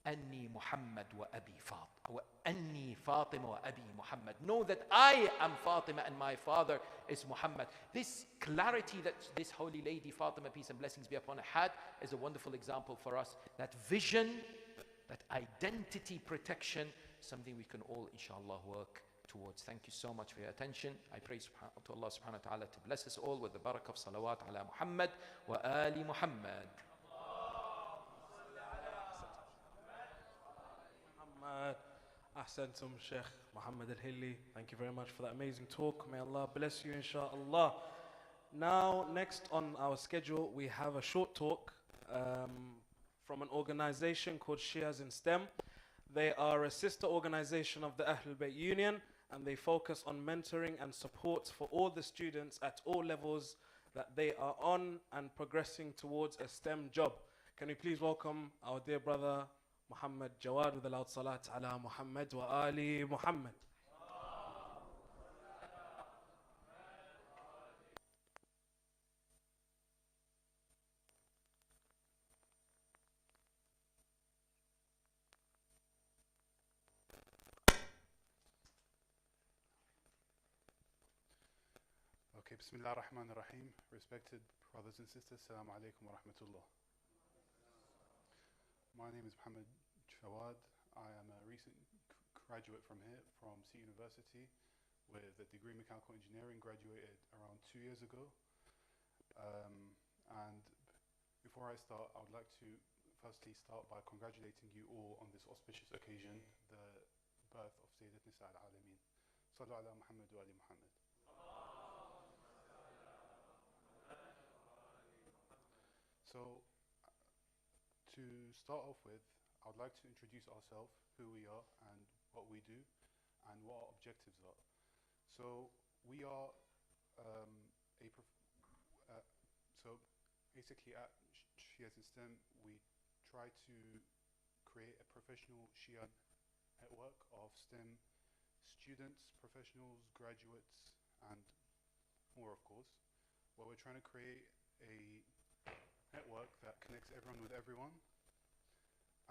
أَنِّي مُحَمَّدْ وَأَبِي فَاطِمَ وَأَنِّي فَاطِمَ وَأَبِي مُحَمَّدْ. Know that I am Fatima and my father is Muhammad. This clarity that this holy lady Fatima, peace and blessings be upon her, had is a wonderful example for us. That vision, that identity protection, something we can all inshallah work towards. Thank you so much for your attention. I pray to Allah subhanahu wa ta'ala to bless us all with the barakah of salawat ala Muhammad wa ali Muhammad. Ahsantum Sheikh Muhammad Al-Hilli. Thank you very much for that amazing talk. May Allah bless you, inshallah. Now, next on our schedule, we have a short talk from an organization called Shias in STEM. They are a sister organization of the Ahlulbayt Union, and they focus on mentoring and support for all the students at all levels that they are on and progressing towards a STEM job. Can we please welcome our dear brother Muhammad Jawad with a loud salat ala Muhammad wa ali Muhammad. Okay, Bismillah ar-Rahman ar-Rahim. Respected brothers and sisters, Assalamu alaikum wa rahmatullah. My name is Muhammad Jawad. I am a recent graduate from here, from City University, with a degree in mechanical engineering, graduated around 2 years ago. And before I start, I would like to firstly start by congratulating you all on this auspicious occasion, the birth of Sayyidat Nisa al-Alameen. Sallu ala Muhammad wa ali Muhammad. So, to start off with, I would like to introduce ourselves, who we are and what we do and what our objectives are. So we are so basically at Shias in STEM, we try to create a professional Shia network of STEM students, professionals, graduates, and more, of course, where we're trying to create a network that connects everyone with everyone.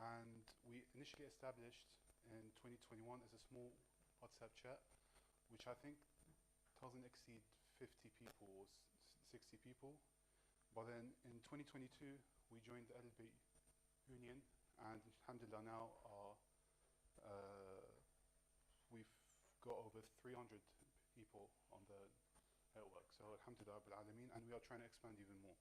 And we initially established in 2021 as a small WhatsApp chat, which I think doesn't exceed 50 people or 60 people. But then in 2022, we joined the Ahlulbayt Union, and alhamdulillah now we've got over 300 people on the network. So alhamdulillah Rabbil Alameen, and we are trying to expand even more.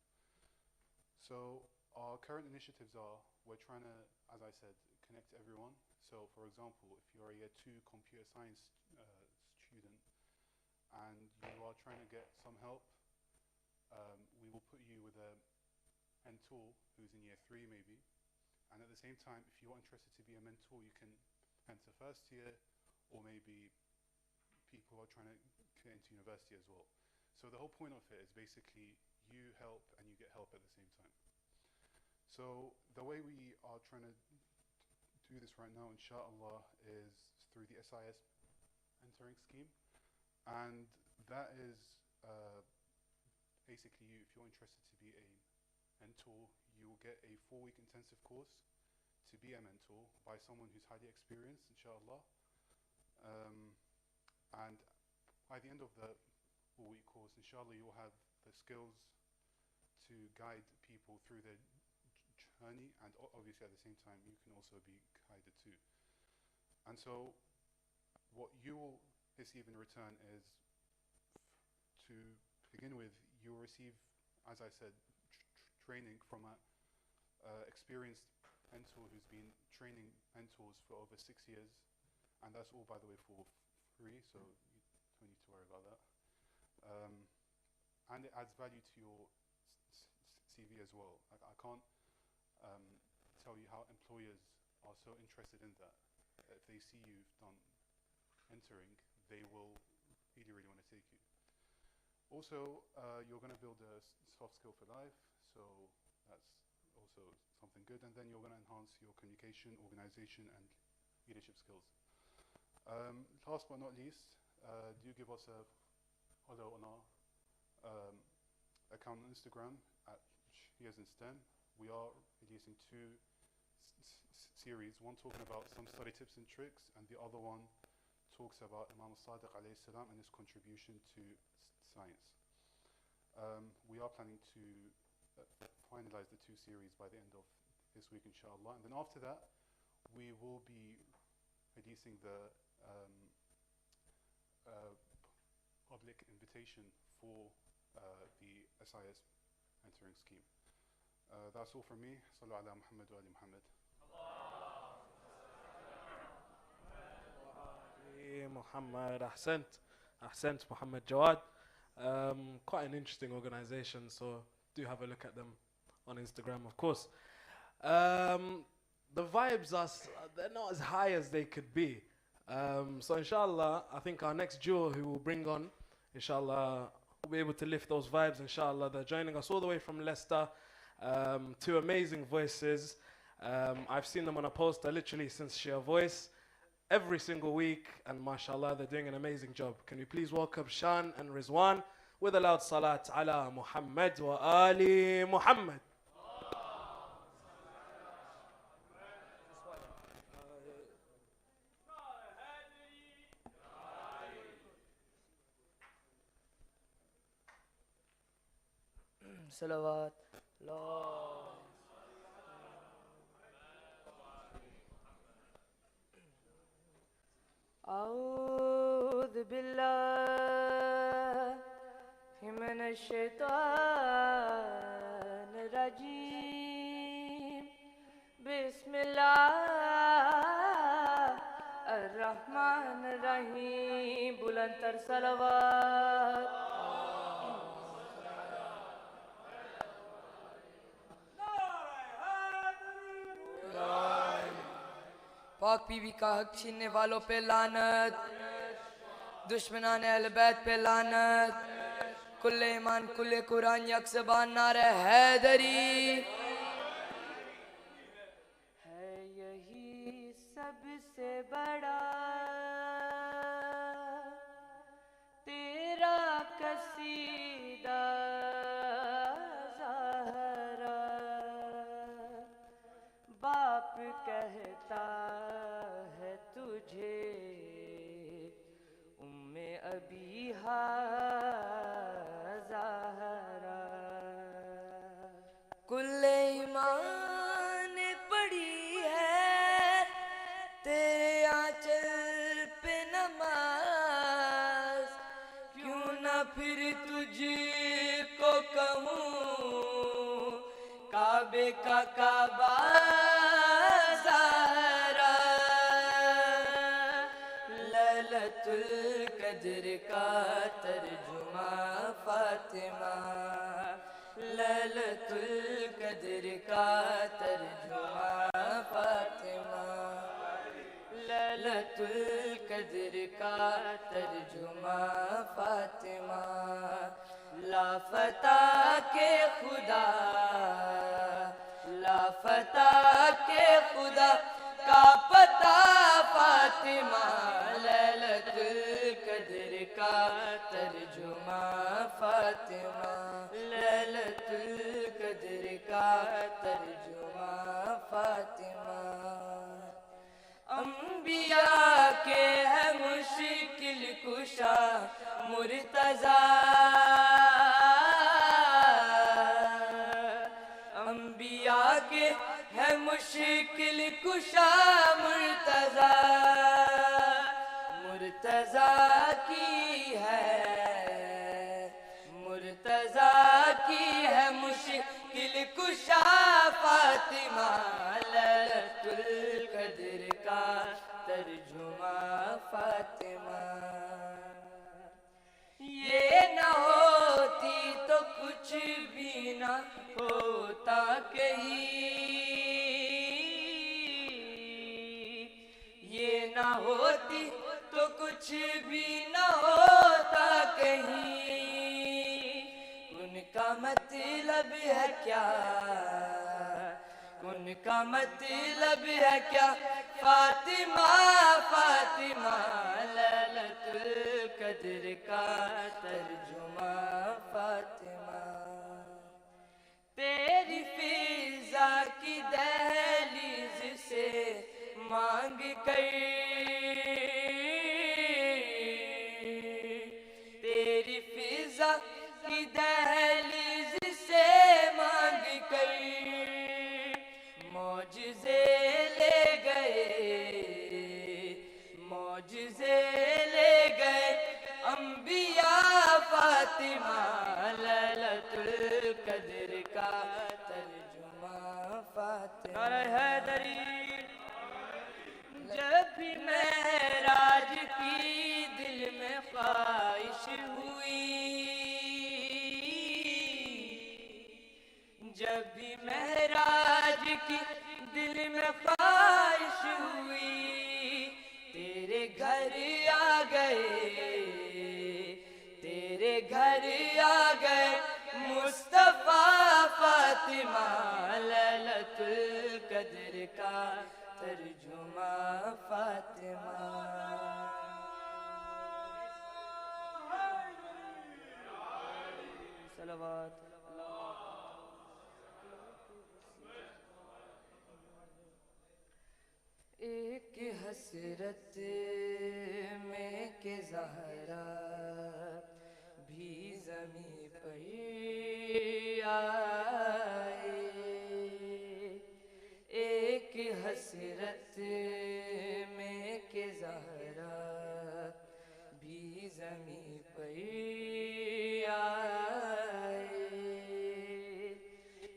So our current initiatives are, we're trying to, as I said, connect everyone. So for example, if you're a year 2 computer science student and you are trying to get some help, we will put you with a mentor who's in year 3 maybe. And at the same time, if you're interested to be a mentor, you can enter first year, or maybe people who are trying to get into university as well. So the whole point of it is basically you help and you get help at the same time. So the way we are trying to do this right now, inshallah, is through the SIS mentoring scheme. And that is basically you, if you're interested to be a mentor, you will get a 4-week intensive course to be a mentor by someone who's highly experienced, inshallah. And by the end of the 4-week course, inshallah, you'll have the skills to guide people through their journey, and obviously at the same time you can also be guided too. And so what you will receive in return is, to begin with, you will receive, as I said, training from an experienced mentor who's been training mentors for over 6 years, and that's all, by the way, for free, so you don't need to worry about that. And it adds value to your CV as well. Like, I can't tell you how employers are so interested in that. If they see you've done mentoring, they will really, really want to take you. Also, you're going to build a soft skill for life, so that's also something good. And then you're going to enhance your communication, organization, and leadership skills. Last but not least, do give us a follow on our account on Instagram at Years in STEM. We are releasing 2 series, one talking about some study tips and tricks, and the other one talks about Imam Sadiq alayhi salam and his contribution to science. We are planning to finalize the 2 series by the end of this week, inshallah. And then after that, we will be releasing the public invitation for the SIS mentoring scheme. That's all from me. Sallu ala Muhammad wa ali Muhammad. Muhammad, Ahsant, Muhammad Jawad. Quite an interesting organization, so do have a look at them on Instagram, of course. The vibes they're not as high as they could be. So inshallah, I think our next duo who will bring on, inshallah, will be able to lift those vibes, inshallah. They're joining us all the way from Leicester. 2 amazing voices. I've seen them on a poster literally since Sheer Voice every single week, and mashallah, they're doing an amazing job. Can we please welcome Shan and Rizwan with a loud salat ala Muhammad wa ali Muhammad. Salawat. أعوذ بالله من الشيطان الرجيم بسم الله الرحمن الرحيم बुलंदतर सलवात पाक बीबी का हक छीनने वालों पे लानत, दुश्मनान अहलबैत पे लानत, कुल्ले ईमान कुल्ले कुरान यकसबान नारे हैदरी है यही सबसे बड़ा तेरा कसीदा ज़हरा बाप कहता है तुझे उम्मे अबीहा ज़हरा پھر تجھ کو کہوں کعبے کا کعبہ زہرا لیلۃ القدر کا ترجمہ فاطمہ لیلۃ القدر کا ترجمہ فاطمہ لیلۃ القدر کا ترجمہ فاطمہ لافتہ کے خدا لافتہ کے خدا کا پتہ فاطمہ لیلۃ القدر کا ترجمہ فاطمہ لیلۃ القدر کا ترجمہ فاطمہ انبیاء کے ہے مشکل کشا مرتضیٰ انبیاء کے ہے مشکل کشا مرتضیٰ مرتضیٰ کی ہے مرتضیٰ کی ہے مشکل کشا فاطمہ لیلۃ القدر کا ترجمہ فاطمہ یہ نہ ہوتی تو کچھ بھی نہ ہوتا کہیں یہ نہ ہوتی تو کچھ بھی نہ ہوتا کہیں ان کا مطلب ہے کیا ان کا مطلب ہے کیا فاطمہ فاطمہ لیلۃ القدر کا ترجمہ فاطمہ تیری فضا کی دہلیز سے مانگ کر تیری فضا کی دہلیز سے مانگ کر معجزے لے گئے معجزے لے گئے انبیاء فاطمہ لیلۃ القدر کا ترجمہ فاطمہ نعرہ حیدری جب بھی معراج کی دل میں خواہش ہوئی جب بھی معراج کی دل میں خواہش ہوئی تیرے گھر آ گئے تیرے گھر آ گئے مصطفیٰ فاطمہ لیلۃ القدر کا ترجمہ فاطمہ صلوات ایک حسرت میں کہ زہرا بھی زمیں پر آئے ایک حسرت میں کہ زہرا بھی زمیں پر آئے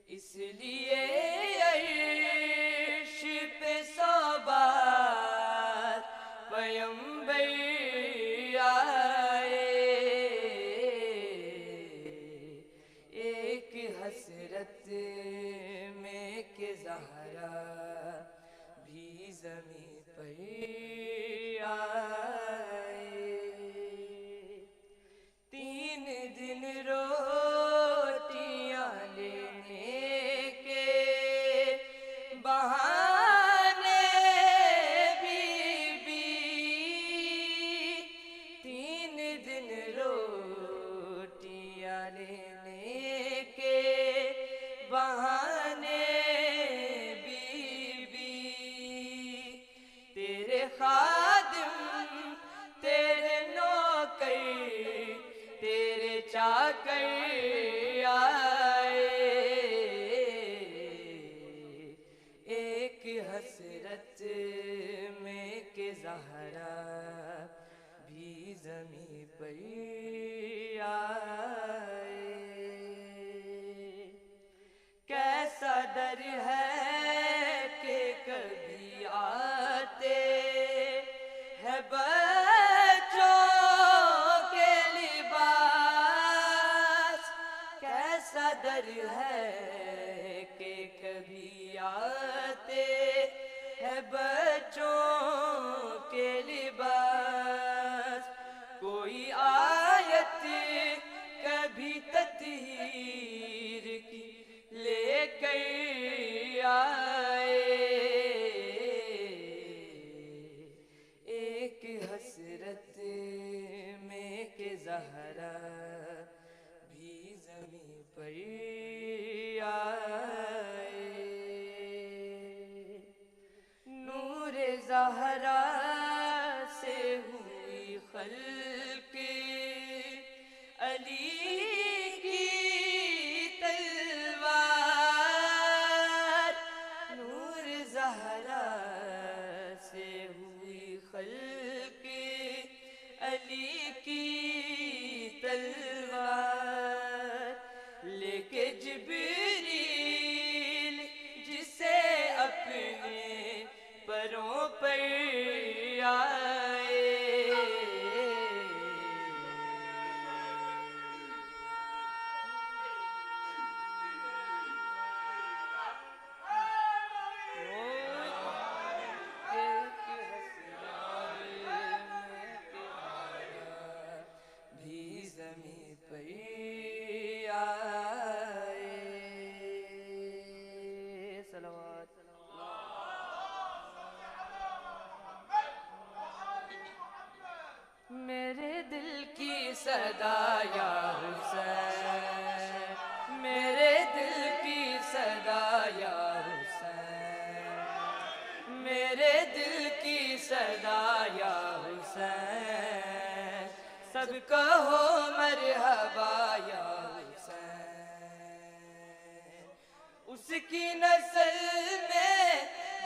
اس لیے عرش پہ سو بار پیمبر آئے ایک حسرت میں کہ زہرا بھی زمیں پر آئے 3 دن روٹیاں لینے کے بہانے بی بی 3 دن روٹیاں لینے کے بہانے بی بی تیرے خادم تیرے نوکر تیرے چاکر آئے ایک حسرت میں کہ زہرا بھی زمیں پر آئے زہرا بھی زمین پر آئے، نور زہرا سے ہوئی خلق علی کی تلوار، نور زہرا سے ہوئی خلق علی کی تلوار، لے کے جبریل جسے اپنے پروں پر آئے، بھی زمین پر آئے، صلوات میرے دل کی صدا یا حسین، میرے دل کی صدا یا حسین، میرے دل کی صدا یا حسین، سب کہو مرحبا یا حسین، اس کی نسل میں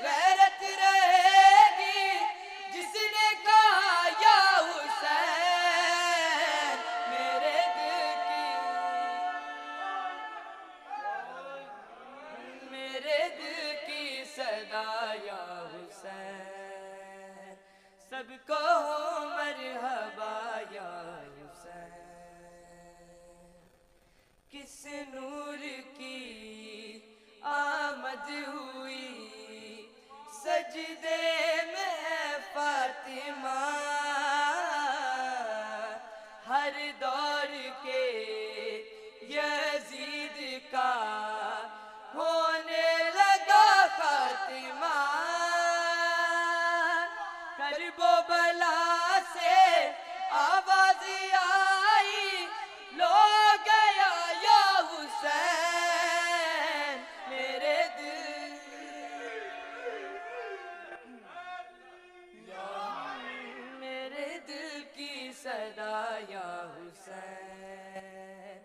غیرت رہے گی جس نے کہا یا حسین، میرے دل کی صدا یا حسین، سب کہو مرحبا یا حسین، کس نور کی آمد ہوئی سجدے میں فاطمہ، ہر دور کے یزید کا ہونے لگا خاتمہ، کرب و بلا سے آواز آئی لو گیا یا حسین، میرے دل کی صدا یا حسین،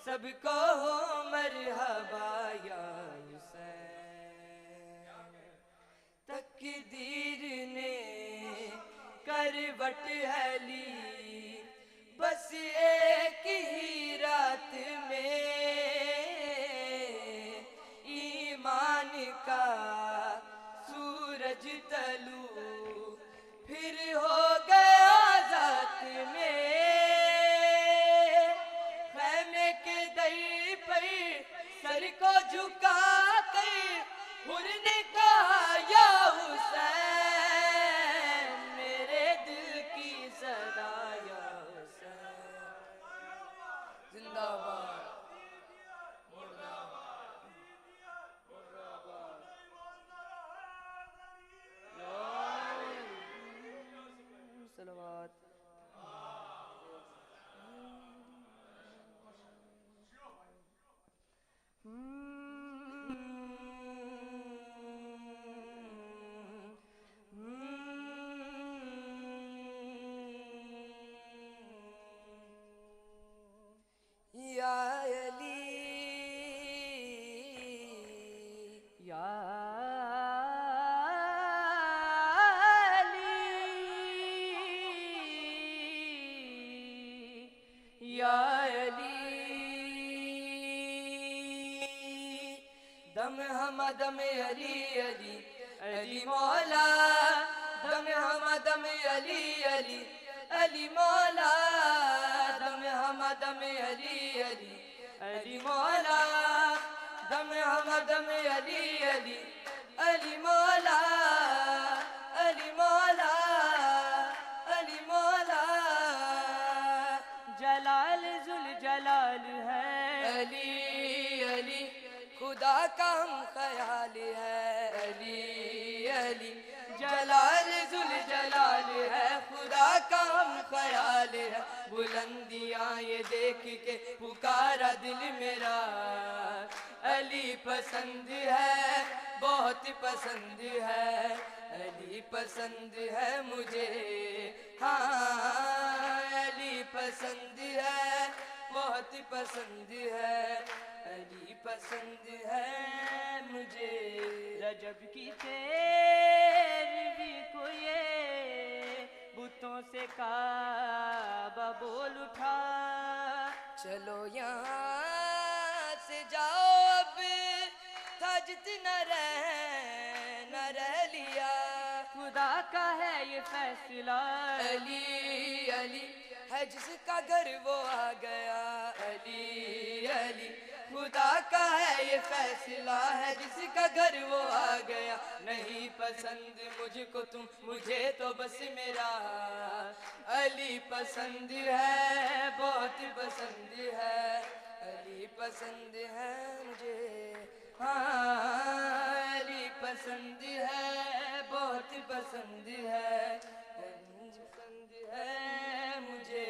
سب کہو مرحبا یا حسین، تقدیر نے کروٹ ہے لی بس ایک ہی رات میں، ایمان کا سورج طلوع پھر ہو گیا ذات میں، خیمے کے در پر سر کو جھکا کر حر نے کہا یا حسین، میرے دل کی صدا یا حسین، زندہ باد مردہ باد مردہ باد، صلوات یا علی یا علی یا علی، دم ہم دم علی علی علی مولا، دم ہم دم علی علی علی مولا، دم ہم دم علی علی علی مولا، دم ہم دم علی علی علی مولا، علی مولا علی مولا، جلال ذوالجلال ہے علی علی، خدا کا ہم خیال ہے علی علی، جلال ذوالجلال ہے خدا کا ہم خیال ہے بلندیاں یہ دیکھ کے پکارا دل میرا علی پسند ہے بہت پسند ہے علی پسند ہے مجھے ہاں علی پسند ہے بہت پسند ہے علی پسند ہے مجھے رجب کی تیرہویں کو یہ بتوں سے کعبہ بول اٹھا چلو یہاں سے جاؤ اب تھا جتنا رہ لیا خدا کا ہے یہ فیصلہ علی علی ہے جس کا گھر وہ آ گیا علی علی خدا کا ہے یہ فیصلہ ہے جس کا گھر وہ آ گیا نہیں پسند مجھ کو تم مجھے تو بس میرا علی پسند ہے بہت پسند ہے علی پسند ہے مجھے ہاں علی پسند ہے بہت پسند ہے پسند ہے مجھے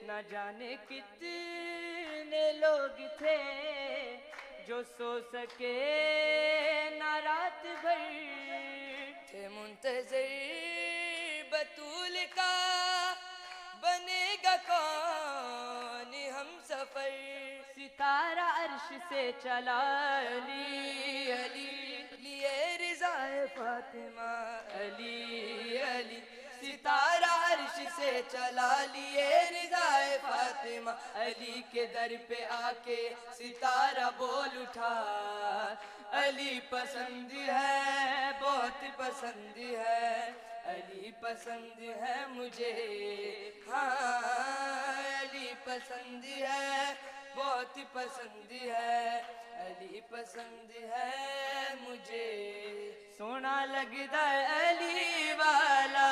نہ جانے کتنے لوگ تھے جو سو سکے نہ رات بھر تھے منتظر بطول کا بنے گا کون ہم سفر ستارہ عرش سے چلا علی علی لیے رضا فاطمہ علی علی ستارہ عرش سے چلا لیے رضا فاطمہ علی کے در پہ آ کے ستارہ بول اٹھا علی پسند ہے بہت پسند ہے علی پسند ہے مجھے ہاں علی پسند ہے بہت پسند ہے علی پسند ہے مجھے سونا لگدا ہے علی والا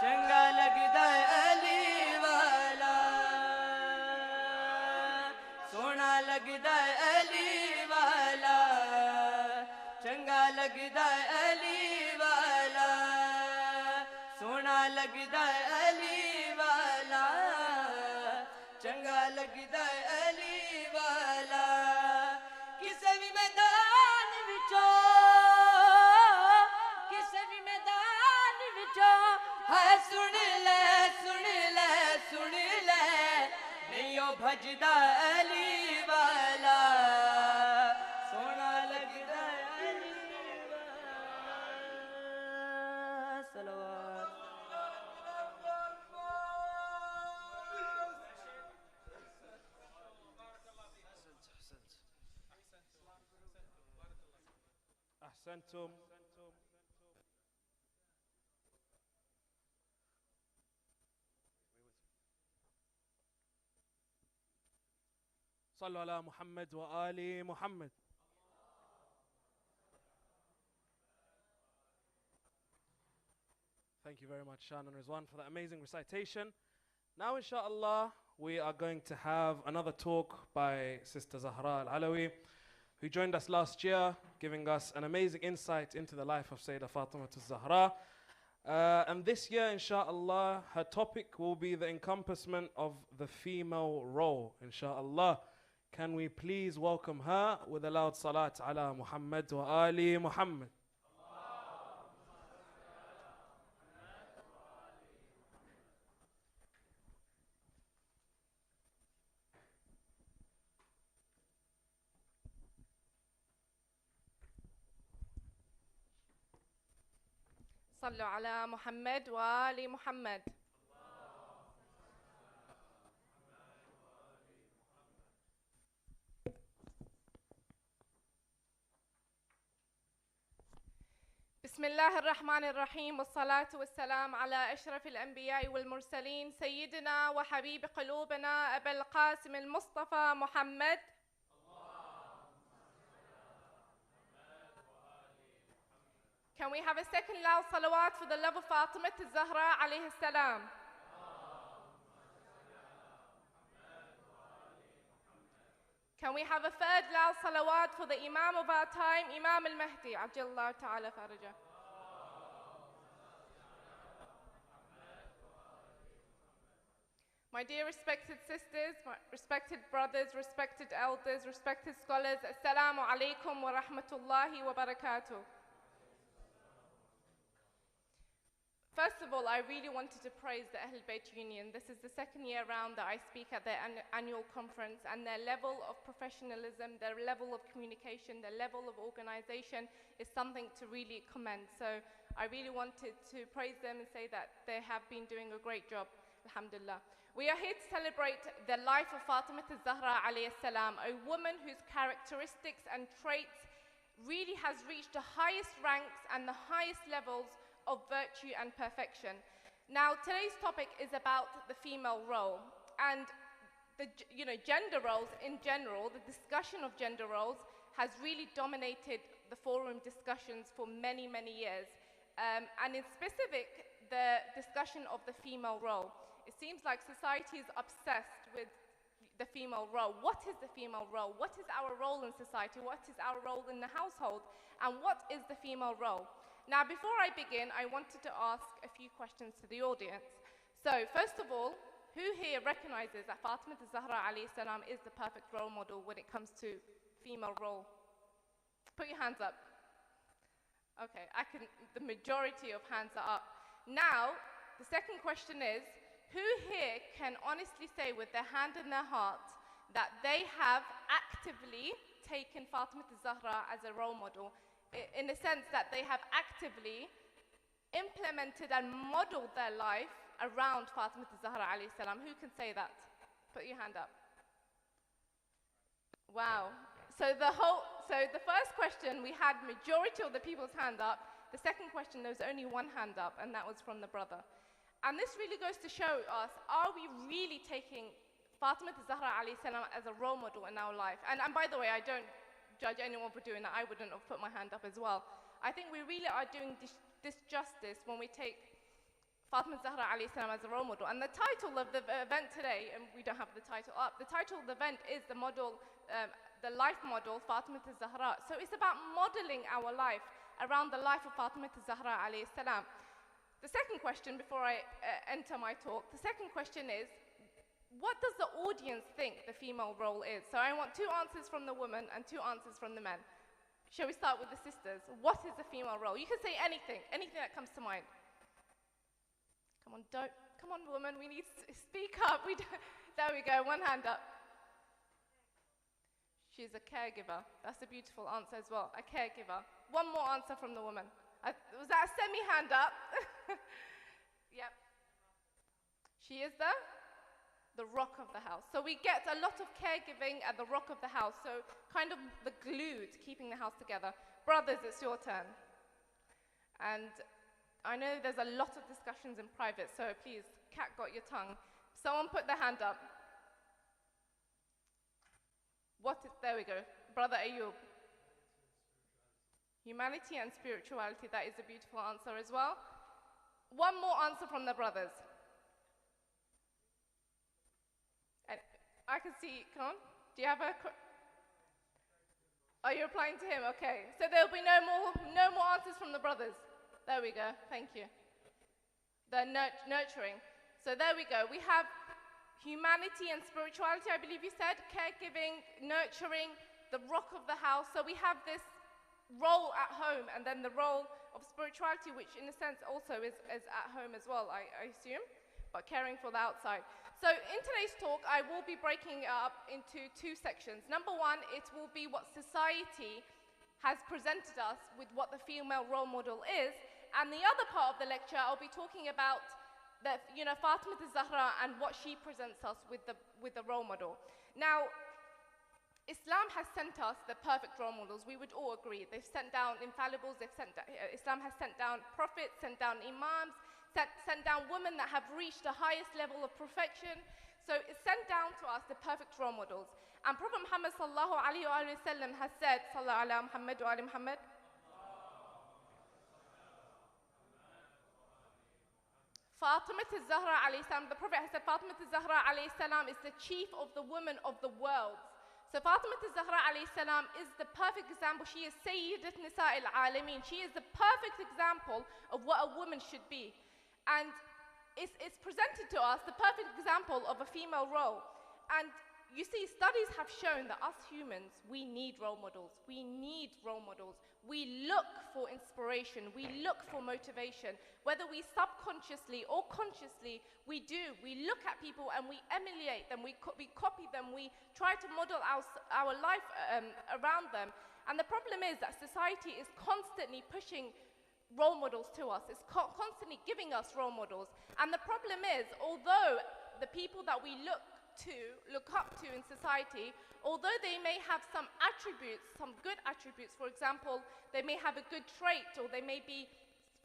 چنگا لگدا ہے علی والا سونا لگدا ہے علی والا چنگا لگدا ہے علی والا سونا لگدا ہے علی والا چنگا لگدا ہے علی والا کسے بھی میدان وچوں کسے بھی میدان وچوں ہے سن لے سن لے سن لے نہیں او بھجدا علی والا سونا لگدا علی والا صلوات أحسنتم. صلوا على محمد وآل محمد. Thank you very much, Shan and Rizwan, for that amazing recitation. Now, inshallah, we are going to have another talk by Sister Zahra Al-Alawi, who joined us last year, giving us an amazing insight into the life of Sayyidah Fatima Zahra. And this year, inshallah, her topic will be the encompassment of the female role, inshallah. Can we please welcome her with a loud salat ala Muhammad wa ali Muhammad. صلوا على محمد وآل محمد. بسم الله الرحمن الرحيم والصلاة والسلام على أشرف الأنبياء والمرسلين سيدنا وحبيب قلوبنا أبا القاسم المصطفى محمد. Can we have a second loud salawat for the love of Fatima Zahra alayhi salam? Can we have a third loud salawat for the Imam of our time, Imam al-Mahdi, Ajjallahu ta'ala farajah. My dear respected sisters, my respected brothers, respected elders, respected scholars, Assalamu alaikum wa rahmatullahi wa barakatuh. First of all, I really wanted to praise the Ahlulbayt Union. This is the second year round that I speak at their annual conference, and their level of professionalism, their level of communication, their level of organization is something to really commend. So I really wanted to praise them and say that they have been doing a great job, alhamdulillah. We are here to celebrate the life of Fatima Zahra alayhi salam, a woman whose characteristics and traits really has reached the highest ranks and the highest levels of virtue and perfection. Now, today's topic is about the female role, and the gender roles in general. The discussion of gender roles has really dominated the forum discussions for many, many years, and in specific, the discussion of the female role. It seems like society is obsessed with the female role. What is the female role? What is our role in society? What is our role in the household? And what is the female role? Now, before I begin, I wanted to ask a few questions to the audience. So, first of all, who here recognizes that Fatima Zahra alayhi salam is the perfect role model when it comes to female role? Put your hands up. Okay, the majority of hands are up. Now, the second question is, who here can honestly say with their hand in their heart that they have actively taken Fatima Zahra as a role model, in the sense that they have actively implemented and modeled their life around Fatima Zahra alayhi salam? Who can say that? Put your hand up. Wow. So the first question, we had majority of the people's hand up. The second question, there was only one hand up, and that was from the brother. And this really goes to show us, are we really taking Fatima Zahra alayhi salam as a role model in our life? And by the way, I don't judge anyone for doing that. I wouldn't have put my hand up as well. I think we really are doing this justice when we take Fatima Zahra alayhi salam as a role model. And the title of the event today, and we don't have the title up, the title of the event is the model, the life model, Fatima Zahra. So it's about modeling our life around the life of Fatima Zahra alayhi salam. The second question, before I enter my talk, the second question is, what does the audience think the female role is? So I want 2 answers from the women and 2 answers from the men. Shall we start with the sisters? What is the female role? You can say anything that comes to mind. Come on, woman, we need to speak up. There we go, one hand up. She's a caregiver. That's a beautiful answer as well, a caregiver. One more answer from the woman. Was that a semi-hand up? Yep. She is the rock of the house. So we get a lot of caregiving at the rock of the house. So kind of the glue to keeping the house together. Brothers, it's your turn. And I know there's a lot of discussions in private, so please, cat got your tongue. Someone put their hand up. There we go. Brother Ayub. Humanity and spirituality, that is a beautiful answer as well. One more answer from the brothers. And I can see, come on, do you have are you replying to him? Okay, so there'll be no more answers from the brothers. There we go, thank you. The nurturing. So there we go, we have humanity and spirituality, I believe you said, caregiving, nurturing, the rock of the house. So we have this role at home, and then the role of spirituality, which in a sense also is at home as well, I assume, but caring for the outside. So in today's talk, I will be breaking it up into 2 sections. Number 1, it will be what society has presented us with what the female role model is, and the other part of the lecture, I'll be talking about Fatima Zahra and what she presents us with the role model. Now, Islam has sent us the perfect role models, we would all agree. They've sent down infallibles, Islam has sent down prophets, sent down imams, sent down women that have reached the highest level of perfection. So it's sent down to us the perfect role models. And Prophet Muhammad sallallahu alayhi wa sallam has said, sallallahu ala Muhammad wa ali Muhammad, Fatima Zahra alayhi salam, the Prophet has said, Fatima Zahra alayhi salam is the chief of the women of the world. So Fatima Zahra alayhi salam is the perfect example. She is Sayyidat Nisa al-Alameen. She is the perfect example of what a woman should be. And it's presented to us the perfect example of a female role. And you see, studies have shown that us humans, we need role models. We need role models. We look for inspiration. We look for motivation. Whether we subconsciously or consciously, we do. We look at people and we emulate them. We copy them. We try to model our life around them. And the problem is that society is constantly pushing role models to us. It's constantly giving us role models. And the problem is, although the people that we look up to in society, although they may have some attributes, some good attributes, for example, they may have a good trait, or they may be,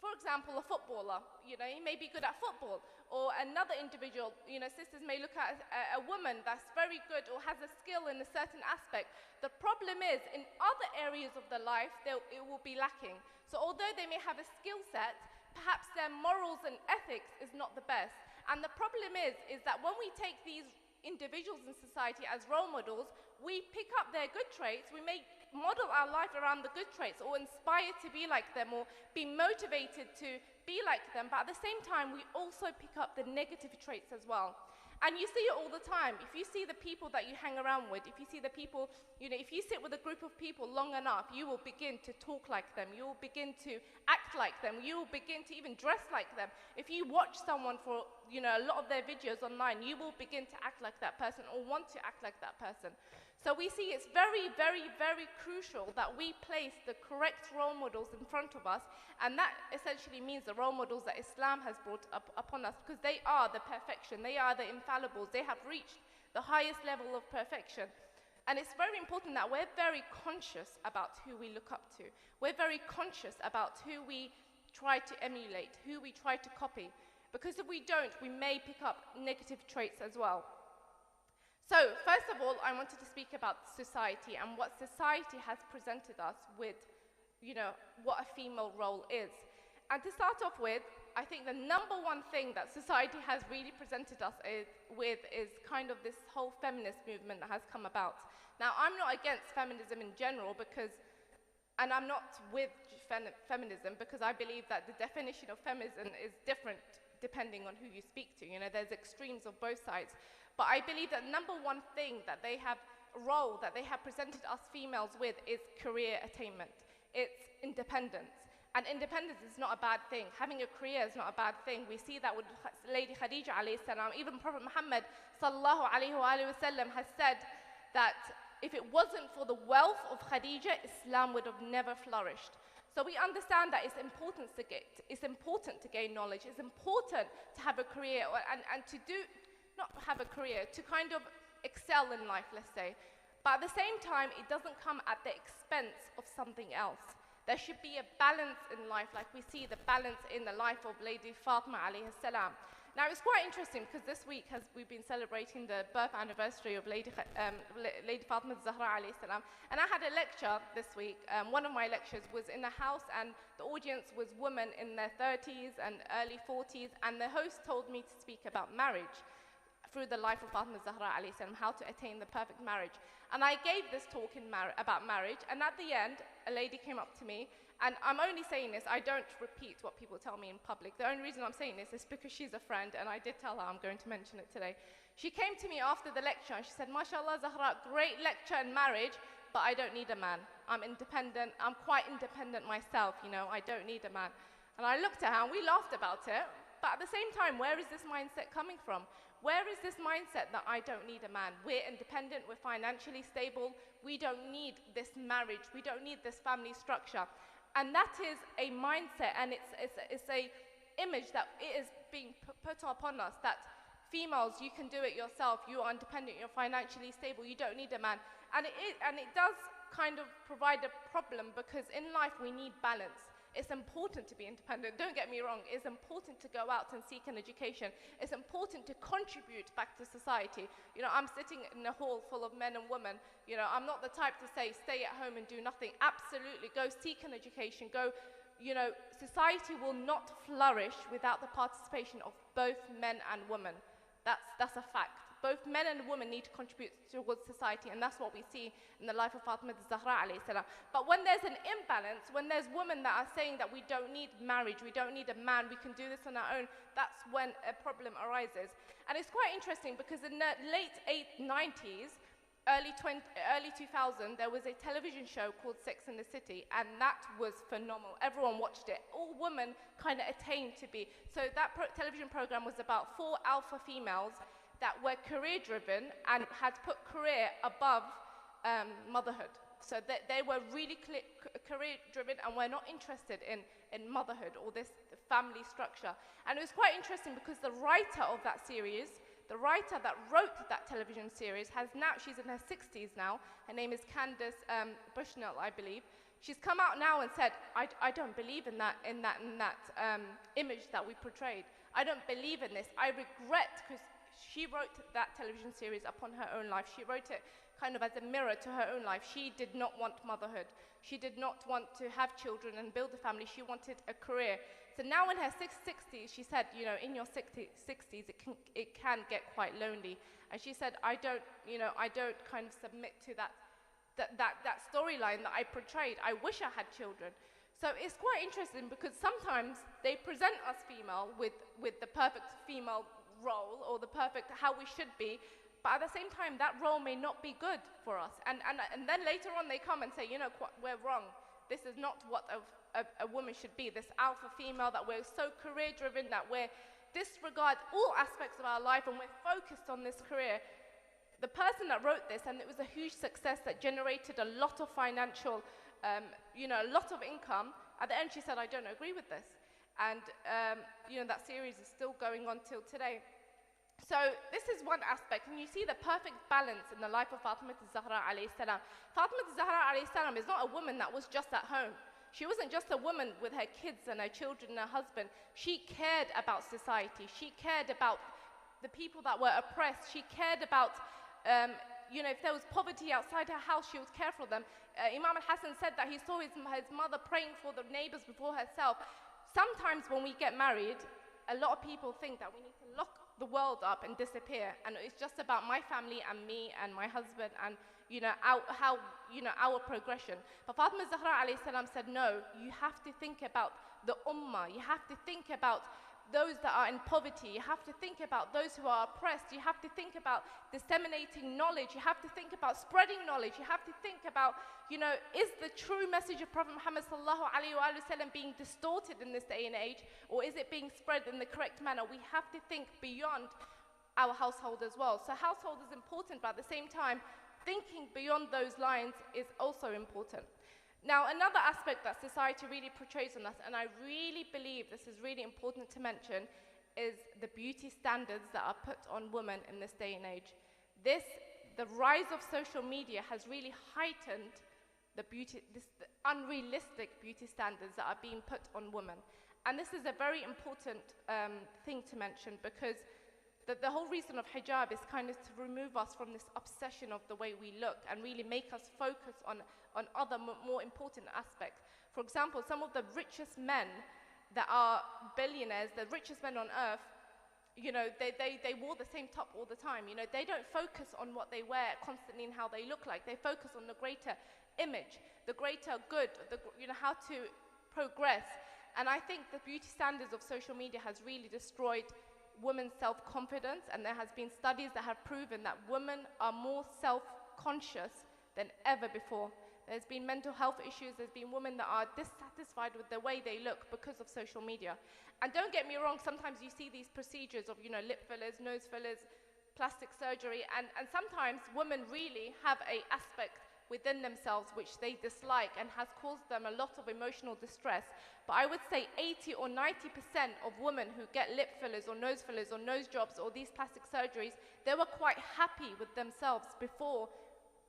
for example, a footballer, you know, he may be good at football, or another individual, you know, sisters may look at a woman that's very good or has a skill in a certain aspect. The problem is, in other areas of their life, it will be lacking. So although they may have a skill set, perhaps their morals and ethics is not the best. And the problem is that when we take these individuals in society as role models, we pick up their good traits, we may model our life around the good traits, or inspire to be like them, or be motivated to be like them, but at the same time we also pick up the negative traits as well. And you see it all the time. If you see the people that you hang around with, if you see the people, you know, if you sit with a group of people long enough, you will begin to talk like them, you will begin to act like them, you will begin to even dress like them. If you watch someone for, you know, a lot of their videos online, you will begin to act like that person, or want to act like that person. So we see it's very, very, very crucial that we place the correct role models in front of us, and that essentially means the role models that Islam has brought upon us, because they are the perfection, they are the infallibles, they have reached the highest level of perfection. And it's very important that we're very conscious about who we look up to. We're very conscious about who we try to emulate, who we try to copy, because if we don't, we may pick up negative traits as well. So, first of all, I wanted to speak about society and what society has presented us with, you know, what a female role is. And to start off with, I think the number one thing that society has really presented us with is kind of this whole feminist movement that has come about. Now, I'm not against feminism in general, because, and I'm not with feminism, because I believe that the definition of feminism is different depending on who you speak to. You know, there's extremes of both sides. But I believe that number one thing that they have, role that they have presented us females with, is career attainment. It's independence. And independence is not a bad thing. Having a career is not a bad thing. We see that with Lady Khadija alayhi salam. Even Prophet Muhammad sallallahu alayhi wa sallam has said that if it wasn't for the wealth of Khadija, Islam would have never flourished. So we understand that it's important to gain knowledge. It's important to have a career, and to do, not have a career, to kind of excel in life, let's say. But at the same time, it doesn't come at the expense of something else. There should be a balance in life, like we see the balance in the life of Lady Fatima alayhi salam. Now, it's quite interesting, because this week we've been celebrating the birth anniversary of Lady Fatima Zahra alayhi salam. And I had a lecture this week. One of my lectures was in a house, and the audience was women in their 30s and early 40s, and the host told me to speak about marriage through the life of Fatima Zahra alayhi salam, how to attain the perfect marriage. And I gave this talk about marriage, and at the end, a lady came up to me, and I'm only saying this, I don't repeat what people tell me in public. The only reason I'm saying this is because she's a friend, and I did tell her I'm going to mention it today. She came to me after the lecture, and she said, "MashaAllah, Zahra, great lecture in marriage, but I don't need a man. I'm independent, I'm quite independent myself, you know, I don't need a man." And I looked at her, and we laughed about it, but at the same time, where is this mindset coming from? Where is this mindset that I don't need a man? We're independent, we're financially stable, we don't need this marriage, we don't need this family structure. And that is a mindset, and it's a image that it is being put upon us, that females, you can do it yourself, you are independent, you're financially stable, you don't need a man. And it does kind of provide a problem, because in life we need balance. It's important to be independent, don't get me wrong. It's important to go out and seek an education. It's important to contribute back to society. You know, I'm sitting in a hall full of men and women. You know, I'm not the type to say, stay at home and do nothing. Absolutely, go seek an education. Go, you know, society will not flourish without the participation of both men and women. That's a fact. Both men and women need to contribute towards society, and that's what we see in the life of Fatima Zahra alayhi salam. But when there's an imbalance, when there's women that are saying that we don't need marriage, we don't need a man, we can do this on our own, that's when a problem arises. And it's quite interesting because in the late 90s, early 2000, there was a television show called Sex and the City, and that was phenomenal. Everyone watched it. All women kind of attained to be. So that television program was about 4 alpha females that were career-driven and had put career above motherhood. So they were really career-driven and were not interested in motherhood or this family structure. And it was quite interesting because the writer of that series, the writer that wrote that television series, she's in her 60s now. Her name is Candace Bushnell, I believe. She's come out now and said, I don't believe in that image that we portrayed. I don't believe in this. I regret, because she wrote that television series upon her own life. She wrote it kind of as a mirror to her own life. She did not want motherhood. She did not want to have children and build a family. She wanted a career. So now in her 60s, she said, you know, in your 60s, it can get quite lonely. And she said, I don't kind of submit to that storyline that I portrayed. I wish I had children. So it's quite interesting because sometimes they present us female with the perfect female role or the perfect how we should be, but at the same time that role may not be good for us, and then later on they come and say, you know, we're wrong, this is not what a woman should be, this alpha female, that we're so career driven, that we're disregard all aspects of our life and we're focused on this career. The person that wrote this, and it was a huge success that generated a lot of financial a lot of income, at the end she said, I don't agree with this. And that series is still going on till today. So this is one aspect, and you see the perfect balance in the life of Fatima Zahra alayhi salam. Fatima Zahra alayhi salam is not a woman that was just at home. She wasn't just a woman with her kids and her children and her husband. She cared about society. She cared about the people that were oppressed. She cared about, if there was poverty outside her house, she would care for them. Imam Hussein said that he saw his mother praying for the neighbors before herself. Sometimes when we get married, a lot of people think that we need to lock the world up and disappear, and it's just about my family and me and my husband and our progression. But Fatima Zahra alayhi salam said, no, you have to think about the ummah, you have to think about those that are in poverty, you have to think about those who are oppressed, you have to think about disseminating knowledge, you have to think about spreading knowledge, you have to think about, is the true message of Prophet Muhammad sallallahu alaihi wasallam being distorted in this day and age, or is it being spread in the correct manner? We have to think beyond our household as well. So household is important, but at the same time, thinking beyond those lines is also important. Now, another aspect that society really portrays on us, and I really believe this is really important to mention, is the beauty standards that are put on women in this day and age. The rise of social media has really heightened the unrealistic beauty standards that are being put on women. And this is a very important thing to mention, because the whole reason of hijab is kind of to remove us from this obsession of the way we look and really make us focus on other more important aspects. For example, some of the richest men that are billionaires, the richest men on earth, they wore the same top all the time. They don't focus on what they wear constantly and how they look like. They focus on the greater image, the greater good, how to progress. And I think the beauty standards of social media has really destroyed women's self-confidence, and there has been studies that have proven that women are more self-conscious than ever before. There's been mental health issues, there's been women that are dissatisfied with the way they look because of social media. And don't get me wrong, sometimes you see these procedures of, lip fillers, nose fillers, plastic surgery, and sometimes women really have an aspect within themselves which they dislike and has caused them a lot of emotional distress. But I would say 80 or 90% of women who get lip fillers or nose jobs or these plastic surgeries, they were quite happy with themselves before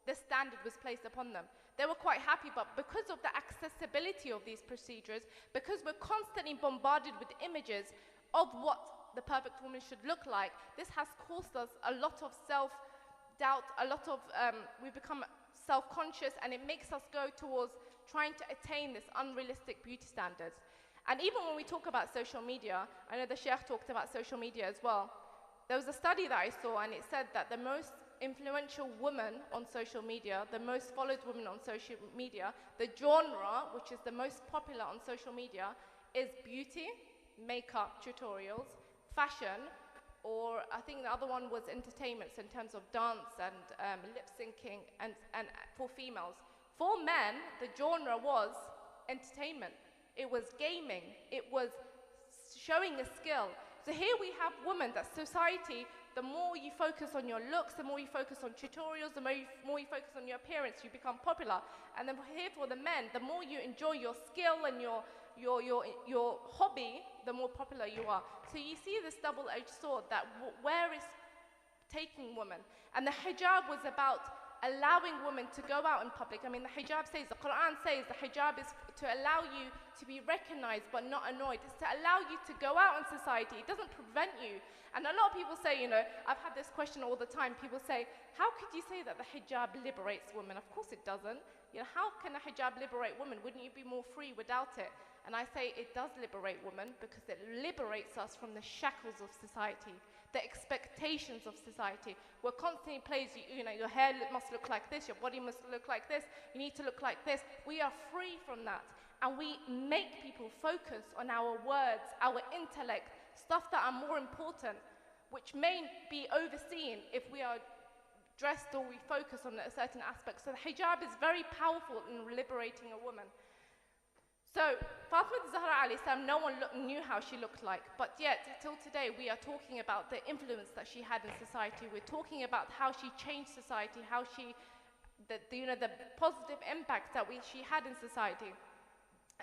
the standard was placed upon them. They were quite happy, but because of the accessibility of these procedures, because we're constantly bombarded with images of what the perfect woman should look like, this has caused us a lot of self-doubt, we become self-conscious, and it makes us go towards trying to attain this unrealistic beauty standards. And even when we talk about social media, I know the Sheikh talked about social media as well, there was a study that I saw, and it said that the most influential woman on social media, the most followed woman on social media, the genre which is the most popular on social media is beauty, makeup tutorials, fashion, or I think the other one was entertainments in terms of dance and lip syncing and for females. For men, the genre was entertainment. It was gaming. It was showing a skill. So here we have women that society, the more you focus on your looks, the more you focus on tutorials, the more you focus on your appearance, you become popular. And then here for the men, the more you enjoy your skill and your hobby, the more popular you are. So you see this double-edged sword that where is taking women. And the hijab was about allowing women to go out in public. I mean, the hijab says, the Quran says, the hijab is to allow you to be recognized but not annoyed. It's to allow you to go out in society. It doesn't prevent you. And a lot of people say, you know, I've had this question all the time. People say, how could you say that the hijab liberates women? Of course it doesn't. You know, how can a hijab liberate women? Wouldn't you be more free without it? And I say it does liberate women because it liberates us from the shackles of society, the expectations of society. We're constantly plays, you know, your hair must look like this, your body must look like this, you need to look like this. We are free from that. And we make people focus on our words, our intellect, stuff that are more important, which may be overseen if we are dressed or we focus on a certain aspect. So the hijab is very powerful in liberating a woman. So Fatima Zahra alayhi salam, no one knew how she looked like, but yet till today we are talking about the influence that she had in society. We're talking about how she changed society, how she, the positive impact that she had in society.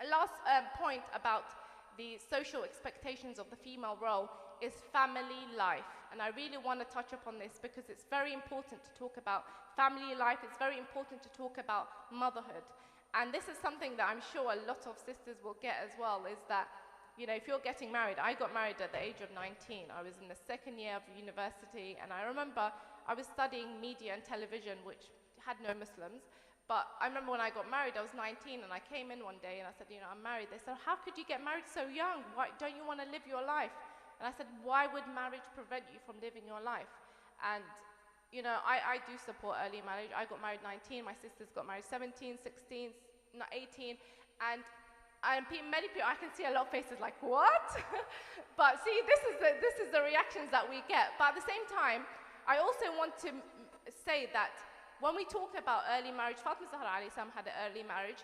A last point about the social expectations of the female role is family life. And I really want to touch upon this because it's very important to talk about family life. It's very important to talk about motherhood. And this is something that I'm sure a lot of sisters will get as well, is that, you know, if you're getting married, I got married at the age of 19. I was in the second year of university, and I remember I was studying media and television, which had no Muslims. But I remember when I got married, I was 19, and I came in one day and I said, you know, I'm married. They said, how could you get married so young? Why don't you want to live your life? And I said, why would marriage prevent you from living your life? And, you know, I do support early marriage. I got married 19, my sisters got married 17, 16, 18, and many people, I can see a lot of faces like, what? But see, this is the reactions that we get. But at the same time, I also want to say that when we talk about early marriage, Fatima Zahra alayhi salam had an early marriage.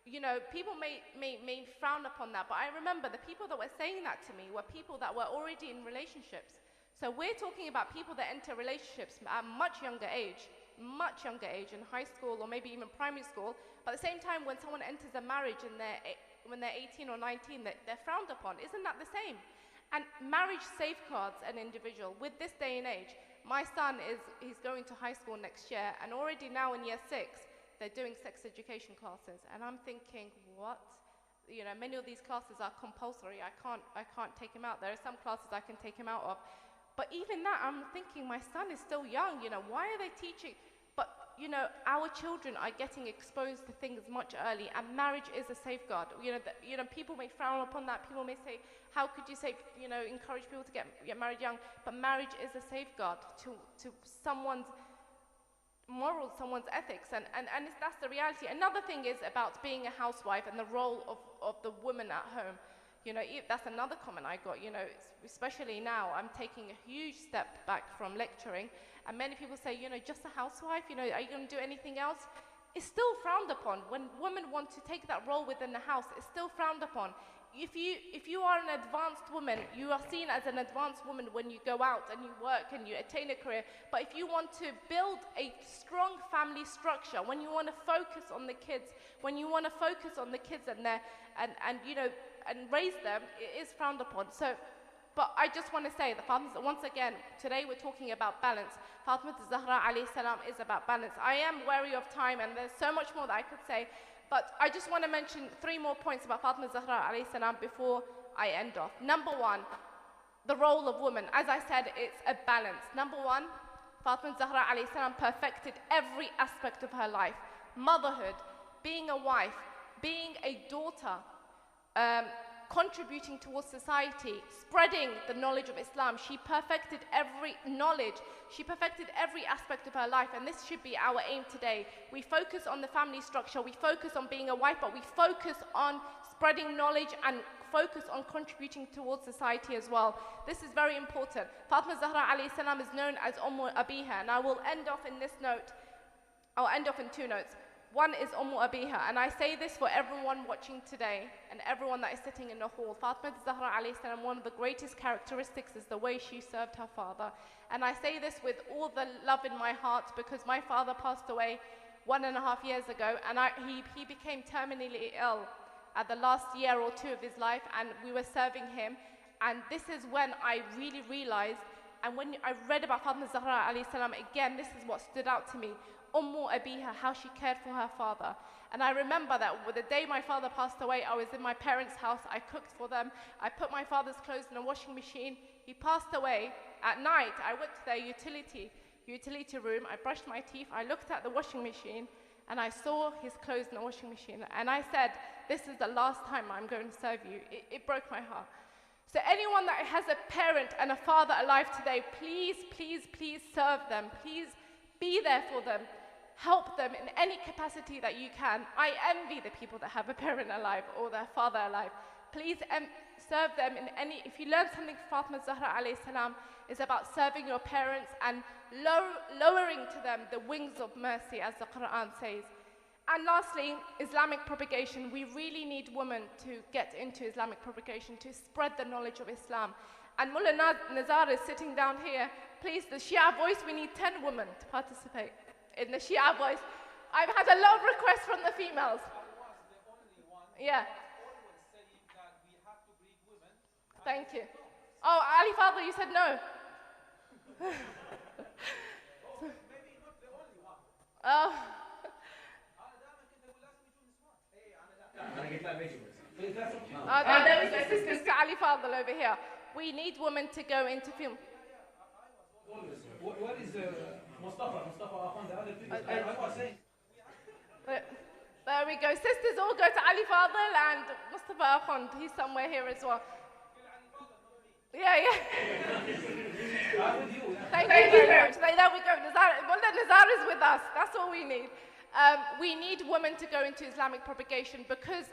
You know, people may frown upon that, but I remember the people that were saying that to me were people that were already in relationships. So we're talking about people that enter relationships at a much younger age, in high school or maybe even primary school. But at the same time, when someone enters a marriage and when they're 18 or 19, they're frowned upon. Isn't that the same? And marriage safeguards an individual. With this day and age, my son he's going to high school next year, and already now in year 6, they're doing sex education classes. And I'm thinking, what? You know, many of these classes are compulsory. I can't take him out. There are some classes I can take him out of. But even that, I'm thinking, my son is still young, you know, why are they teaching? But, you know, our children are getting exposed to things much early, and marriage is a safeguard. You know, people may frown upon that. People may say, how could you say, you know, encourage people to get married young? But marriage is a safeguard to someone's morals, someone's ethics, and that's the reality. Another thing is about being a housewife and the role of the woman at home. You know, that's another comment I got, you know, especially now, I'm taking a huge step back from lecturing, and many people say, you know, just a housewife, you know, are you going to do anything else? It's still frowned upon. When women want to take that role within the house, it's still frowned upon. If you are an advanced woman, you are seen as an advanced woman when you go out and you work and you attain a career. But if you want to build a strong family structure, when you want to focus on the kids, when you want to focus on the kids and you know, and raise them, it is frowned upon. So, but I just want to say that once again, today we're talking about balance. Fatima Zahra alayhi salam is about balance. I am wary of time, and there's so much more that I could say, but I just want to mention 3 more points about Fatima Zahra alayhi salam before I end off. Number 1, the role of women. As I said, it's a balance. Number 1, Fatima Zahra alayhi salam perfected every aspect of her life. Motherhood, being a wife, being a daughter, contributing towards society, spreading the knowledge of Islam. She perfected every knowledge. She perfected every aspect of her life, and this should be our aim today. We focus on the family structure, we focus on being a wife, but we focus on spreading knowledge and focus on contributing towards society as well. This is very important. Fatima Zahra alayhi salam is known as Abiha, and I will end off in this note. I'll end off in two notes. One is Abiha, and I say this for everyone watching today and everyone that is sitting in the hall. Fatima Zahra alayhi salam, one of the greatest characteristics is the way she served her father. And I say this with all the love in my heart because my father passed away 1.5 years ago, and he became terminally ill at the last year or two of his life, and we were serving him. And this is when I really realized, and when I read about Fatima Zahra alayhi salam again, this is what stood out to me. Abiha, how she cared for her father. And I remember that the day my father passed away, I was in my parents' house, I cooked for them, I put my father's clothes in a washing machine. He passed away at night. I went to their utility room, I brushed my teeth, I looked at the washing machine, and I saw his clothes in the washing machine. And I said, this is the last time I'm going to serve you. It broke my heart. So anyone that has a parent and a father alive today, please, please, please serve them. Please be there for them. Help them in any capacity that you can. I envy the people that have a parent alive or their father alive. Please serve them in any, if you learn something from Fatima Zahra alayhi salam, it's about serving your parents and lowering to them the wings of mercy, as the Quran says. And lastly, Islamic propagation. We really need women to get into Islamic propagation, to spread the knowledge of Islam. And Mullah Nazar is sitting down here. Please, the Shia voice, we need 10 women to participate in the Shia voice. I've had a lot of requests from the females. Yeah. Thank you. Oh, Ali Fadl, you said no. Oh. There we go, sisters to Ali Fadl over here. We need women to go into film. What is Mustafa? I was saying. There we go. Sisters all go to Ali Fadl and Mustafa Akhund. He's somewhere here as well. Yeah. Thank you very much. There we go. Nazar is with us. That's all we need. We need women to go into Islamic propagation because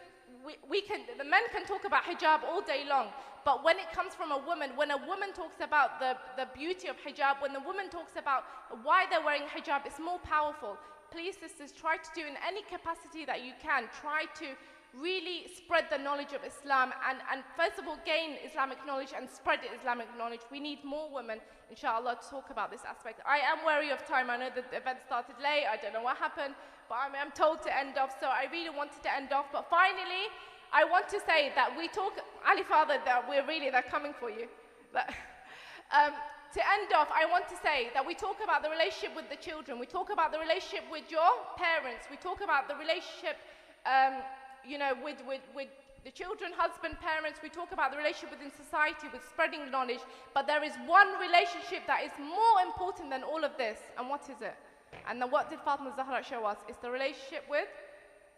the men can talk about hijab all day long, but when it comes from a woman, when a woman talks about the beauty of hijab, when the woman talks about why they're wearing hijab, it's more powerful. Please, sisters, try to do in any capacity that you can, try to really spread the knowledge of Islam and first of all gain Islamic knowledge and spread Islamic knowledge. We need more women, inshallah, to talk about this aspect. I am wary of time. I know that the event started late. I don't know what happened, but I'm told to end off, so I really wanted to end off. But finally, I want to say that we talk, Ali Father, that they're coming for you. But, to end off, I want to say that we talk about the relationship with the children. We talk about the relationship with your parents. We talk about the relationship with the children, husband, parents. We talk about the relationship within society, with spreading knowledge. But there is one relationship that is more important than all of this. And what is it? And then what did Fatima Zahra show us? It's the relationship with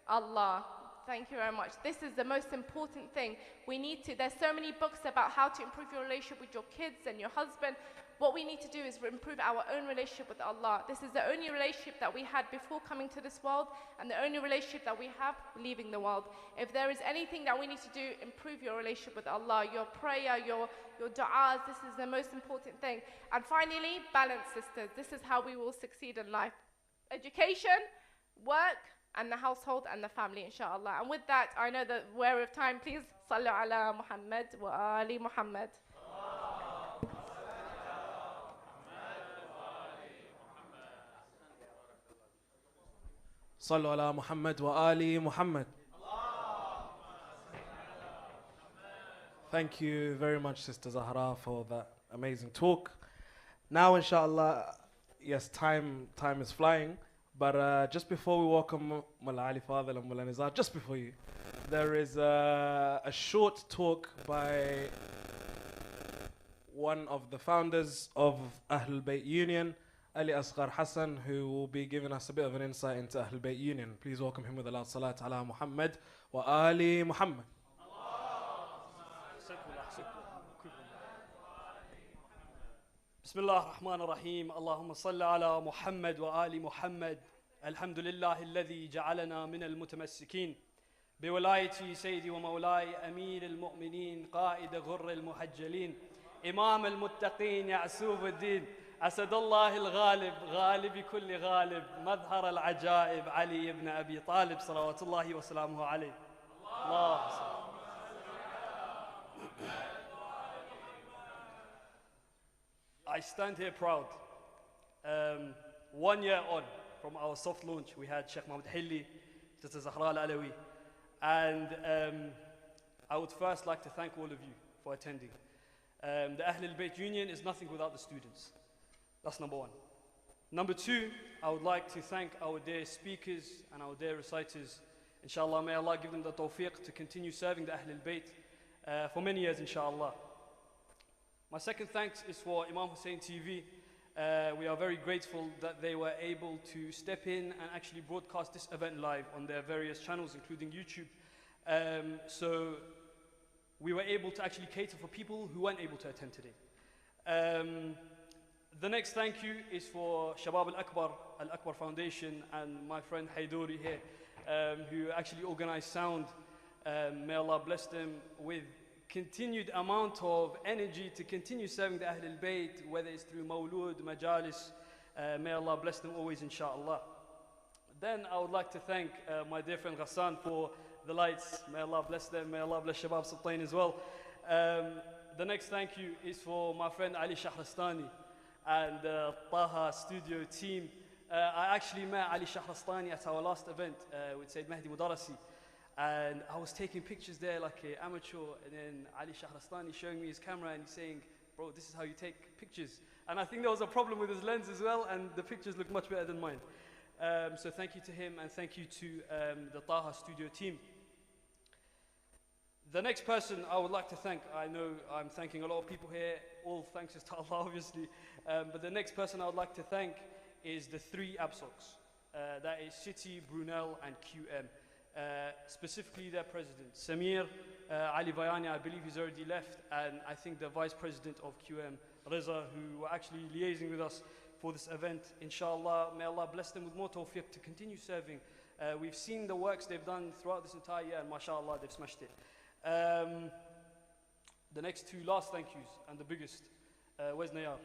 Allah. Thank you very much. This is the most important thing. There's so many books about how to improve your relationship with your kids and your husband. What we need to do is improve our own relationship with Allah. This is the only relationship that we had before coming to this world and the only relationship that we have leaving the world. If there is anything that we need to do, improve your relationship with Allah, your prayer, your du'as. This is the most important thing. And finally, balance, sisters. This is how we will succeed in life. Education, work, and the household and the family, inshallah. And with that, I know that we're aware of time. Please, sallu ala Muhammad wa ali Muhammad. Sallu ala Muhammad wa ali Muhammad. Thank you very much, Sister Zahra, for that amazing talk. Now, inshallah, yes, time is flying. But just before we welcome Mullah Ali Fadl and Mullah Nizar, just before you, there is a short talk by one of the founders of Ahlulbayt Union, Ali Asghar Hassan, who will be giving us a bit of an insight into Ahlulbayt Union. Please welcome him with a loud salat ala Muhammad wa ali Muhammad. بسم الله الرحمن الرحيم اللهم صل على محمد وآل محمد الحمد لله الذي جعلنا من المتمسكين بولاية سيدي ومولاي أمير المؤمنين قائد غر المحجلين إمام المتقين يعسوب الدين أسد الله الغالب غالب كل غالب مظهر العجائب علي بن أبي طالب صلوات الله وسلامه عليه الله صل. I stand here proud. 1 year on from our soft launch, we had Sheikh Mohammed Hilli, Sister Zahra al-Alawi, and I would first like to thank all of you for attending. The Ahlulbayt Union is nothing without the students. That's number one. Number two, I would like to thank our dear speakers and our dear reciters. Inshallah, may Allah give them the tawfiq to continue serving the Ahlulbayt for many years, inshallah. My second thanks is for Imam Hussein TV. We are very grateful that they were able to step in and actually broadcast this event live on their various channels, including YouTube. So we were able to actually cater for people who weren't able to attend today. The next thank you is for Shabab Al-Akbar Foundation and my friend Hayduri here, who actually organized sound. May Allah bless them with continued amount of energy to continue serving the Ahlul Bayt, whether it's through Mawlud, Majalis. May Allah bless them always, inshallah. Then I would like to thank my dear friend Ghassan for the lights. May Allah bless them. May Allah bless Shabab Sultan as well. The next thank you is for my friend Ali Shahrastani and Taha studio team. I actually met Ali Shahrastani at our last event with Sayyid Mahdi Mudarasi. And I was taking pictures there like an amateur, and then Ali Shahrastani showing me his camera and he's saying, bro, this is how you take pictures. And I think there was a problem with his lens as well, and the pictures look much better than mine. So thank you to him, and thank you to the Taha studio team. The next person I would like to thank, I know I'm thanking a lot of people here, all thanks is to Allah obviously, but the next person I would like to thank is the 3 ABSOCs. That is City, Brunel and QM. Specifically their president, Samir Ali Bayani, I believe he's already left, and I think the vice president of QM, Reza, who were actually liaising with us for this event. Inshallah, may Allah bless them with more tawfiq to continue serving. We've seen the works they've done throughout this entire year, and mashallah, they've smashed it. The next 2 last thank yous, and the biggest, where's Nayar?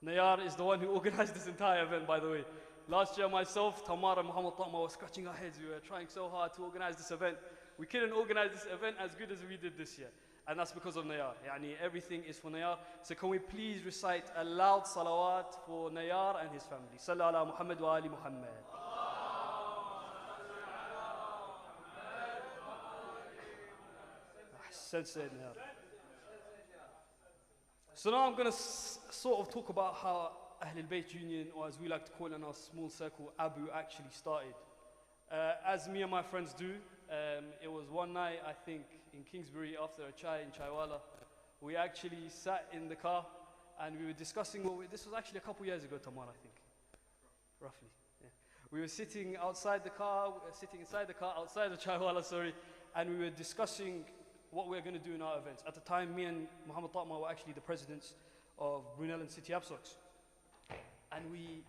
Nayar is the one who organized this entire event, by the way. Last year, myself, Tamara and Muhammad Ta'ma were scratching our heads. We were trying so hard to organize this event. We couldn't organize this event as good as we did this year. And that's because of Nayar. Yani, everything is for Nayar. So can we please recite a loud salawat for Nayar and his family. Sallu ala Muhammad wa ali Muhammad. Ahsan said Nayar. So now I'm going to sort of talk about how Ahlulbayt Union, or as we like to call it in our small circle, Abu, actually started. As me and my friends do, it was one night, I think, in Kingsbury after a chai in Chaiwala. We actually sat in the car and we were discussing this was actually a couple years ago, Tamar, I think. Roughly. Yeah. We were sitting outside the car, outside the Chaiwala, sorry, and we were discussing what we were going to do in our events. At the time, me and Muhammad Ta'ma were actually the presidents of Brunel and City ABSOCs. And we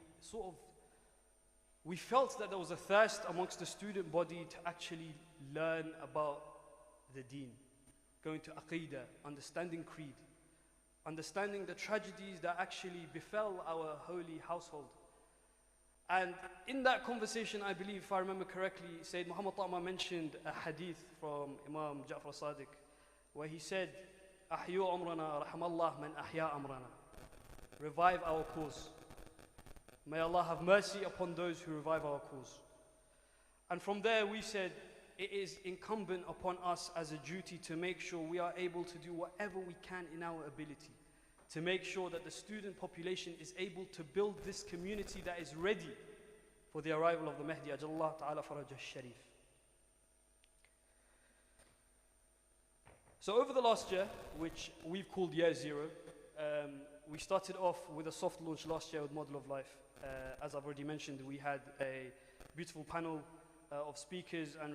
felt that there was a thirst amongst the student body to actually learn about the deen, going to Aqeedah, understanding creed, understanding the tragedies that actually befell our holy household. And in that conversation, I believe, if I remember correctly, Sayyid Muhammad Ta'ma mentioned a hadith from Imam Ja'far Sadiq, where he said, Ahyu umrana, rahamallah man ahya amrana. Revive our cause. May Allah have mercy upon those who revive our cause. And from there we said, it is incumbent upon us as a duty to make sure we are able to do whatever we can in our ability, to make sure that the student population is able to build this community that is ready for the arrival of the Mahdi, Ajallah Ta'ala Farajah Sharif. So over the last year, which we've called Year Zero, we started off with a soft launch last year with Model of Life. As I've already mentioned, we had a beautiful panel of speakers and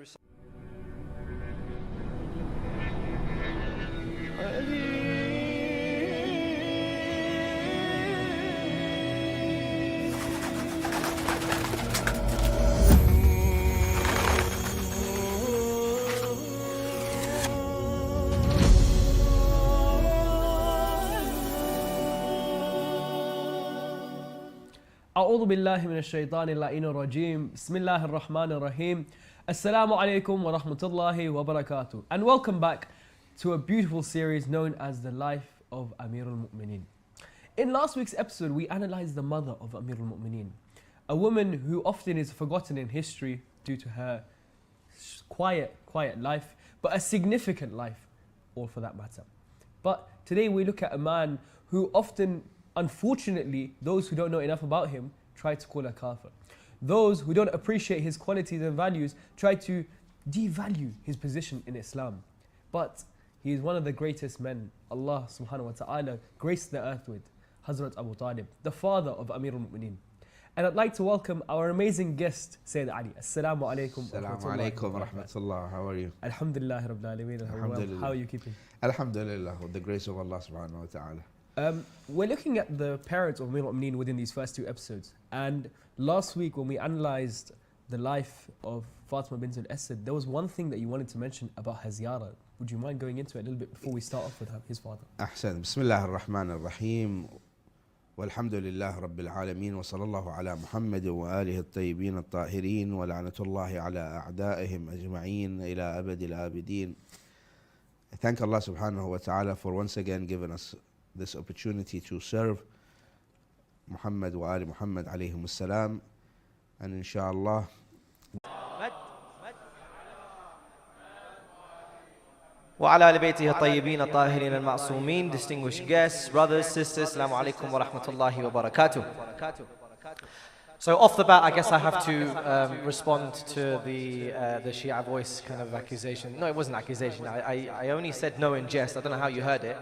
أعوذ بالله من الشيطان اللعين الرجيم بسم الله الرحمن الرحيم Assalamu alaikum wa rahmatullahi wa barakatuh. And welcome back to a beautiful series known as The Life of Amir al-Mu'mineen. In last week's episode, we analyzed the mother of Amir al-Mu'mineen, a woman who often is forgotten in history due to her quiet life, but a significant life, all for that matter. But today we look at a man who often, unfortunately, those who don't know enough about him try to call a kafir. Those who don't appreciate his qualities and values try to devalue his position in Islam. But he is one of the greatest men Allah subhanahu wa ta'ala graced the earth with, Hazrat Abu Talib, the father of Amir al-Mu'mineen. And I'd like to welcome our amazing guest, Sayyid Ali. Assalamu alaikum. Assalamu alaikum wa rahmatullah. How are you? Alhamdulillah Rabbil Alameen. Alhamdulillah. How are you keeping? Alhamdulillah, with the grace of Allah subhanahu wa ta'ala. We're looking at the parents of Amir al-Mu'mineen within these first two episodes. And last week when we analysed the life of Fatima bint al-Asad, there was one thing that you wanted to mention about her ziyarah. Would you mind going into it a little bit before we start off with his father? أحسن. بسم الله الرحمن الرحيم والحمد لله رب العالمين وصلى الله على محمد وآله الطيبين الطاهرين ولعنة الله على أعدائهم أجمعين إلى أبد الآبدين. I thank Allah subhanahu wa ta'ala for once again giving us this opportunity to serve Muhammad wa Ali Muhammad alayhim as-salam, and inshallah وعلى آل بيته الطيبين الطاهرين المعصومين. Distinguished guests, brothers, sisters, Assalamu alaikum wa rahmatullahi wa barakatuh. So off the bat, I guess I have to respond to the Shia voice kind of accusation. No, it wasn't an accusation. I only said no in jest. I don't know how you heard it.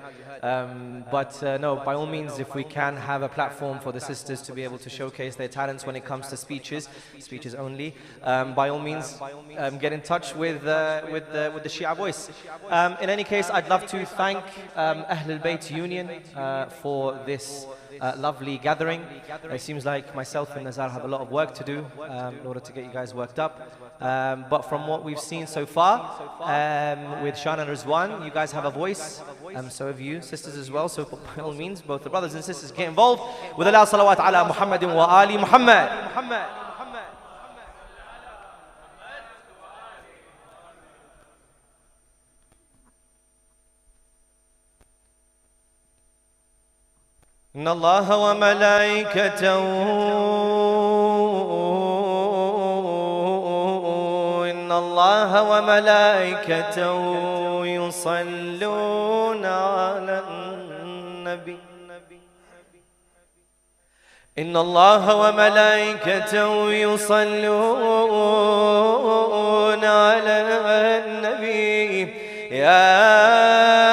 But no, by all means, if we can have a platform for the sisters to be able to showcase their talents when it comes to speeches only, by all means, get in touch with the Shia voice. In any case, I'd love to thank Ahlulbayt Union for this lovely gathering. It seems like myself and Zahra have a lot of work to do in order to get you guys worked up. But from what we've seen so far, with Shan and Rizwan, you guys have a voice. So have you, sisters as well. So by all means, both the brothers and sisters get involved. With Allah salawat ala Muhammadin wa Ali Muhammad. إن الله وملائكته إن الله وملائكته يصلون على النبي إن الله وملائكته يصلون على النبي يا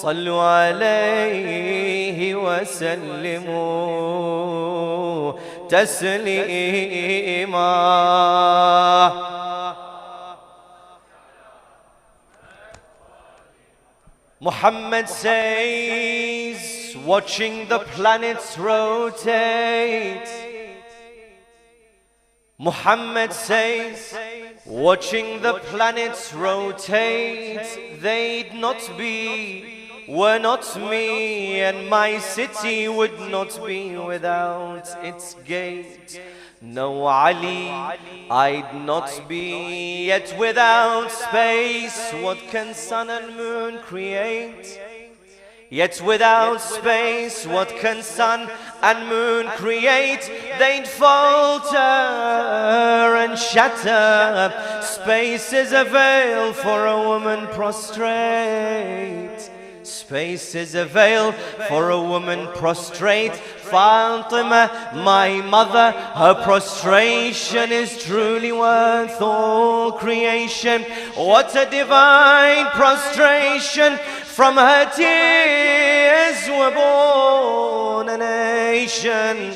صلوا عليه وسلموا تسليما. Muhammad says, watching the planets rotate. Muhammad says, watching the planets rotate, they'd not be, were not me, and my city would not be without its gate. No Ali, I'd not be, yet without space, what can sun and moon create? Yet without space, what can sun and moon create? They'd falter and shatter. Space is a veil for a woman prostrate. Space is a veil for a woman prostrate. Fatima, my mother, her prostration is truly worth all creation. What a divine prostration! From her tears were born a nation.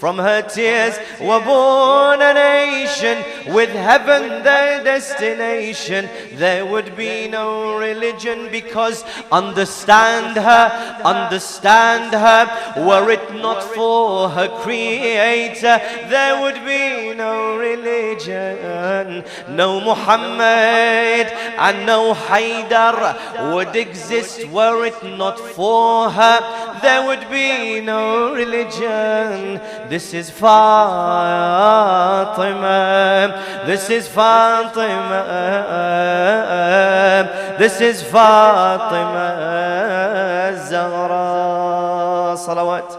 from her tears were born a nation, with heaven their destination. There would be no religion, because understand her, were it not for her creator, there would be no religion. No Muhammad and no Haydar would exist were it not for her, there would be no religion. This is Fatima, this is Fatima, this is Fatima Zahra. Salawat.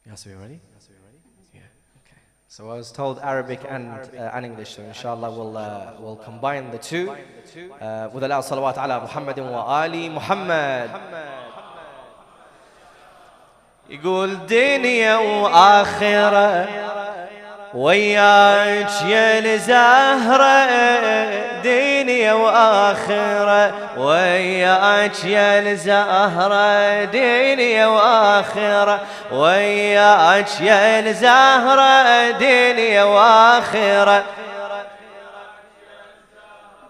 Yes, are you ready? Yeah. Okay. So I was told Arabic and English, so inshallah we'll combine the two with Allah salawat ala Muhammadin wa ali Muhammad. يقول دنيا وآخرة وياك يا زهرة، دنيا وآخرة وياك يا زهرة، دنيا وآخرة وياك يا زهرة، دنيا وآخرة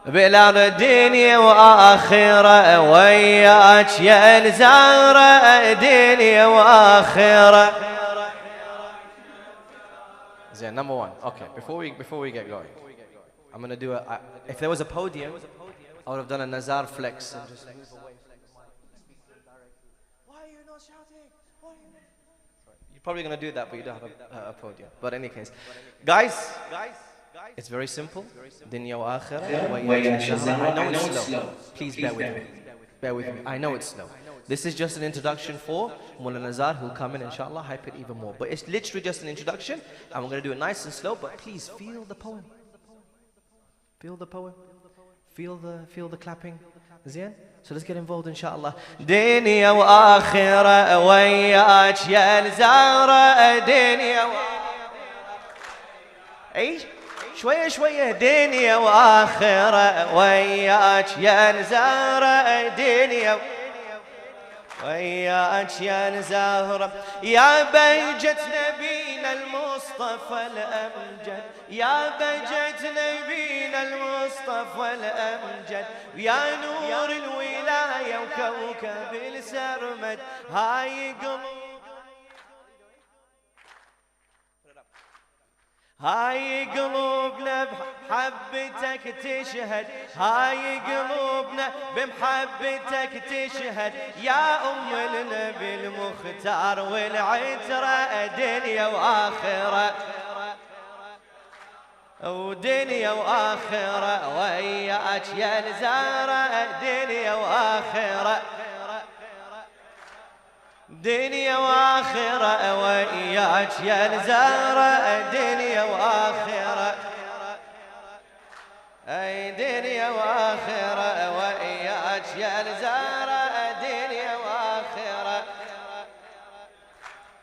بلا دنيا وآخرة وياك يا زهرة، دنيا وآخرة. Yeah, number one. Okay, before we get going, I'm gonna do if there was a podium, I would have done a Nazar flex and just move away. Why are you not shouting? Why are you not? You're probably gonna do that, but you don't have a podium. But in any case, guys, it's very simple. Dunya wa akhirah. I know it's slow. Please bear with me. Bear with me. I know it's slow. This is just an introduction for Mullah Nazar, who'll come in inshallah, hype it even more. But it's literally just an introduction, and we're going to do it nice and slow, but please feel the poem. Feel the poem. Feel the clapping. Zin? So let's get involved inshallah. Dunya wa akhirah wayak ya Zahra, dunya wa ايش شويه شويه. دنيا واخره وياك يا زهره، دنيا وياك يا زهرة، يا بهجة نبينا المصطفى الأمجد، يا بهجة نبينا المصطفى الأمجد، يا نور الولاية وكوكب السرمد. هاي قلوبنا بحبتك تشهد، هاي قلوبنا بمحبتك تشهد، يا أم النبي المختار والعترة، دنيا وآخرة ودنيا وآخرة وياك يا زهرة، دنيا وآخرة دنيا وآخرة وياك يا زهرة، دنيا وآخرة أي دنيا وآخرة وياك يا زهرة، دنيا وآخرة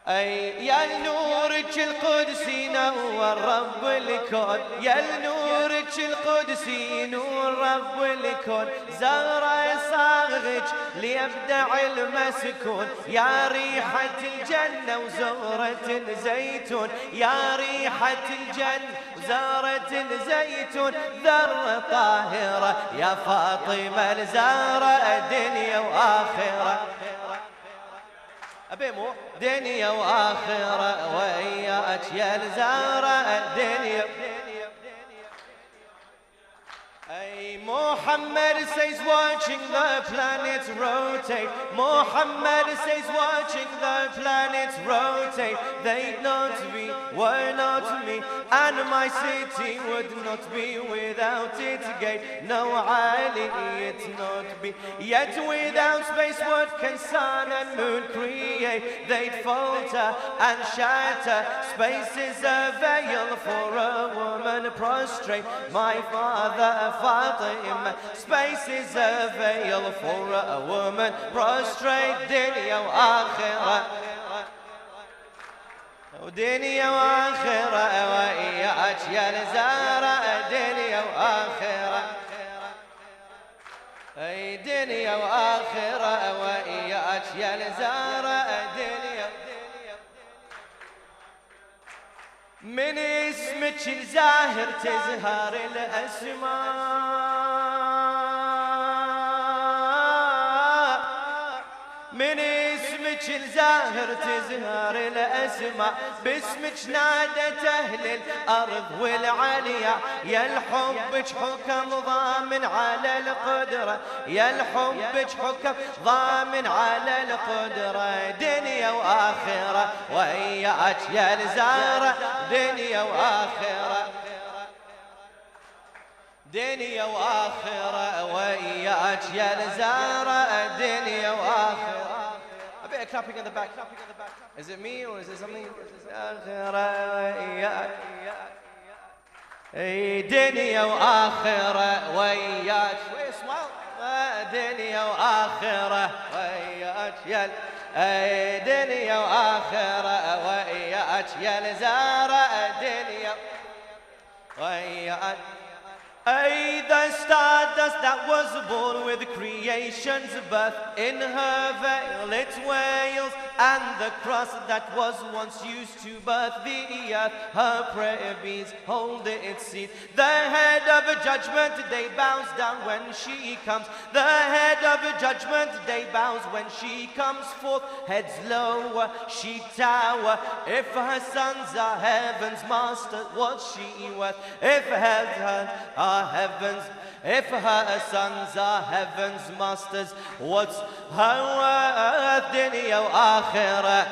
أي يا نورك القدسي نور رب الكون، يا نورك القدسي نور رب الكون، زهرة صاغك ليبدع المسكون، يا ريحة الجنة وزهرة الزيتون، يا ريحة الجنة وزهرة الزيتون، ذرة طاهرة يا فاطمة الزهرة، دنيا وآخرة أبيمو دنيا وآخرة وياك يا زهرة، دنيا Ay, Muhammad says watching the planets rotate, Muhammad says watching the planets rotate, they'd not be, were not me, and my city would not be without its gate. No Ali, it's not be, yet without space what can sun and moon create? They'd falter and shatter, space is a veil for a woman prostrate. My father Fatima, space is a veil for a woman prostrate. Dunya wa akhirah, dunya wa akhirah وإياك يا زهرة، dunya wa akhirah. دنيا وآخرة وإياك يا زهرة دنيا من اسمك الزاهر تزهر الأسماء من اسمك الزاهر تزهر الأسماء باسمك نادت أهل الأرض والعليا يا الحبك حكم ضامن على القدرة يا الحبك حكم ضامن على القدرة دنيا وآخرة وإياك يا الزهرة دنيا وآخرة دنيا وآخرة وإياك يا الزهرة دنيا وآخرة. A bit of clapping in the back. Is it me or is it something? آخرة وإياك دنيا وآخرة وإياك دنيا وآخرة وإياك يا دنيا وآخرة وإياك يا الزهرة دنيا وإياك. Ay, the stardust that was born with creation's birth in her veil it wails, and the cross that was once used to birth the earth, her prayer beads hold its seat. The head of judgment day bows down when she comes. The head of judgment day bows when she comes forth. Heads lower, she tower. If her sons are heaven's masters, what's she worth? If heaven are heavens, if her sons are heaven's masters, what's her worth? Dunya wa akhirah,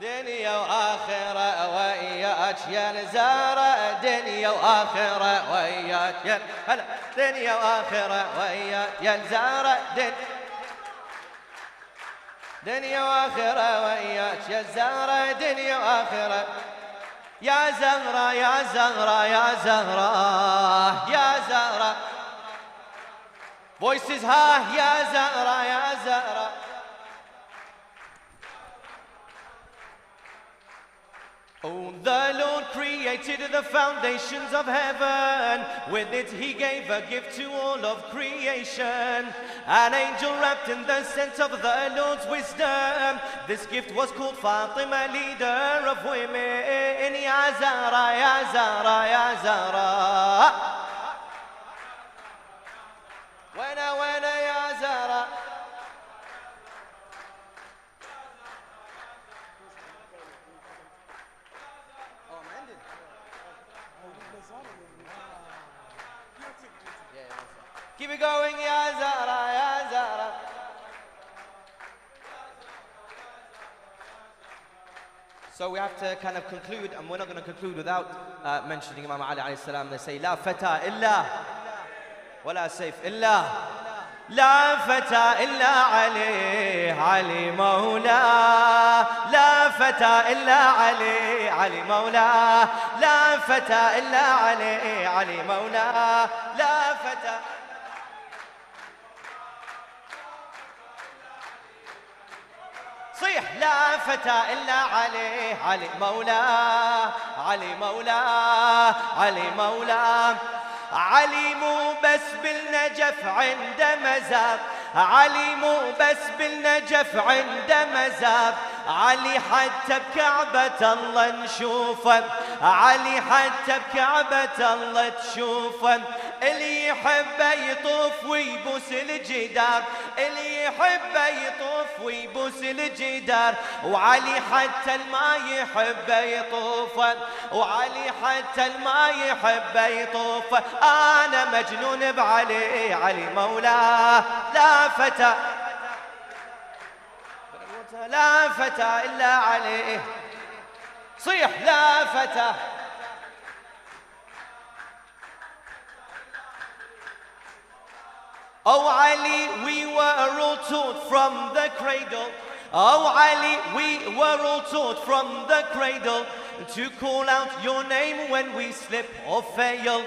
dunya wa akhirah, wa iyyak ya Zahra. Dunya wa akhirah, wa iyyak ya hala. Dunya wa akhirah, wa iyyak ya Zahra. Dunya wa akhirah, wa iyyak ya Zahra. Dunya wa akhirah. يا زهرة يا زهرة يا زهرة يا زهرة. Voices high يا زهرة يا زهرة. Oh, the Lord created the foundations of heaven. With it he gave a gift to all of creation. An angel wrapped in the scent of the Lord's wisdom. This gift was called Fatima, leader of women. Ya Zahra, Ya Zahra, Ya Zahra. Wena, wena, Ya Zahra. Keep it going, Ya Zahra, Ya Zahra. So we have to kind of conclude, and we're not going to conclude without mentioning Imam Ali alayhi salam. They say, La fata illa, wala sayf illa. لا فتى إلا علي علي مولاه. لا فتى إلا علي علي مولاه. لا فتى إلا علي علي مولاه. لا فتى. صيح لا فتى إلا علي علي مولاه. علي مولاه. علي مولاه. علي مو بس بالنجف عند مزار. علي مو بس بالنجف عند مزار. علي حتى بكعبة الله نشوفه. علي حتى بكعبة الله تشوفه. اللي يحبه يطوف ويبوس الجدار. اللي يحبه يطوف ويبوس الجدار. وعلي حتى الما يحبه يطوفه. وعلي حتى الما يحبه يطوفه. أنا مجنون بعلي علي مولاه. لا فتى لا فتى إلا عليه. صيح لا فتى. Oh Ali, we were all taught from the cradle. Oh Ali, we were all taught from the cradle to call out your name when we slip or fail,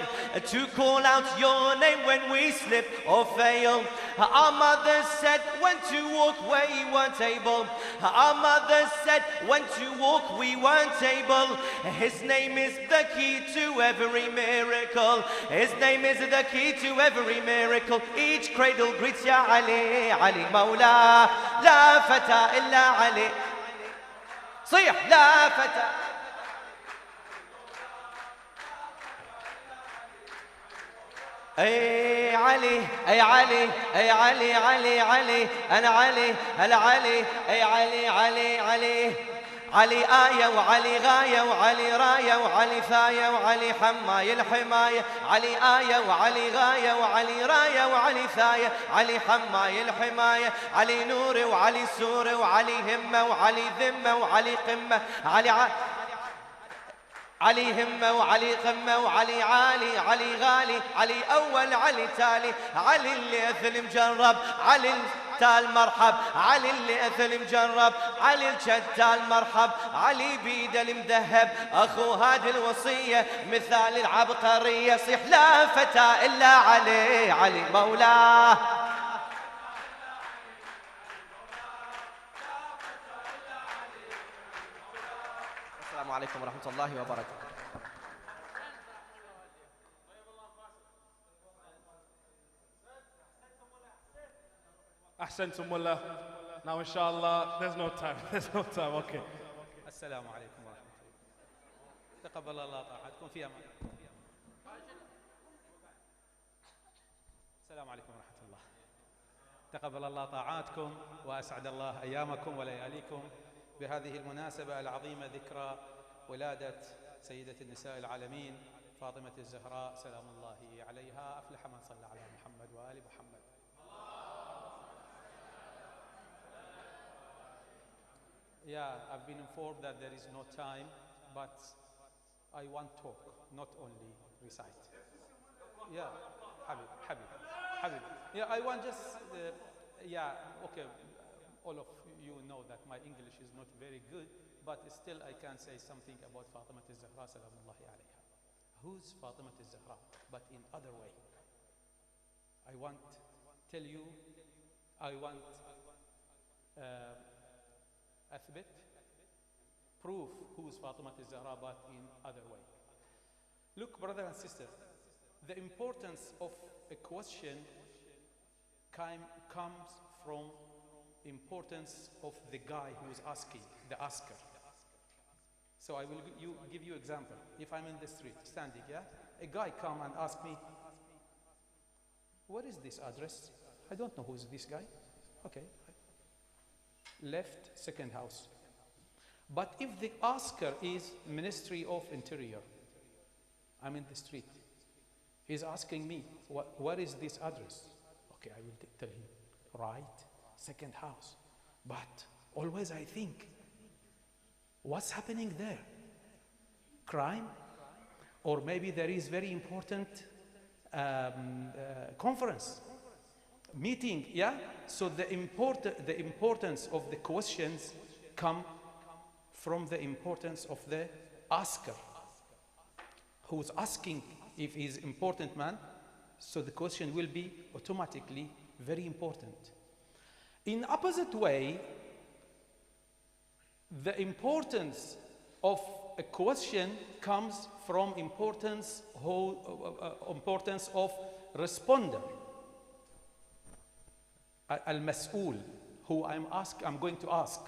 to call out your name when we slip or fail. Our mother said when to walk where you weren't able. Our mother said when to walk we weren't able. His name is the key to every miracle. His name is the key to every miracle. Each cradle greets Ya Ali, Ali Mawla. La fata illa Ali. صيح لا فتى. اي علي اي علي اي علي علي علي انا علي هلا علي اي علي علي علي علي آية وعلي غاية وعلي راية وعلي ثاية وعلي حماية الحماية. علي آية وعلي غاية وعلي راية وعلي ثاية علي حماية الحماية. علي نور وعلي سور وعلي همة وعلي ذمة وعلي قمة. علي همة وعلي قمة وعلي عالي علي غالي علي أول علي تالي. علي اللي أثل مجرب علي التال مرحب. علي اللي أثل مجرب علي الجتال مرحب. علي بيده المذهب أخو هذه الوصية مثال العبقرية. صيح لا فتى إلا علي علي مولاه. السلام عليكم ورحمة الله وبركاته. أحسنتم والله. Now inshallah there's no time. There's no time. Okay. السلام عليكم ورحمة الله. تقبل الله طاعتكم في أمان. السلام عليكم ورحمة الله. تقبل الله طاعاتكم وأسعد الله أيامكم ولياليكم بهذه المناسبة العظيمة ذكرى ولادة سيدة النساء العالمين فاطمة الزهراء سلام الله عليها. أفلح من صلى على محمد وآل محمد. Yeah, I've been informed that there is no time, but I want talk, not only recite. Yeah, Habib. Yeah, I want just, okay, all of you know that my English is not very good, but still I can say something about Fatima al-Zahra salamullahi alayha. Who's Fatima al-Zahra? But in other way. I want أثبت, proof who's Fatima al-Zahra, but in other way. Look, brother and sister, the importance of a question comes from importance of the guy who is asking, the asker. So I will give you example. If I'm in the street, standing, a guy come and ask me, what is this address? I don't know who's this guy. Okay. Left, second house. But if the asker is Ministry of Interior, I'm in the street, he's asking me, what is this address? Okay, I will tell him, right, second house. But always I think, what's happening there? Crime? Or maybe there is very important conference, meeting, So the importance of the questions come from the importance of the asker, who's asking if he's important man, so the question will be automatically very important. In opposite way, the importance of a question comes from importance of responder. Al-Mas'ul, who I'm going to ask.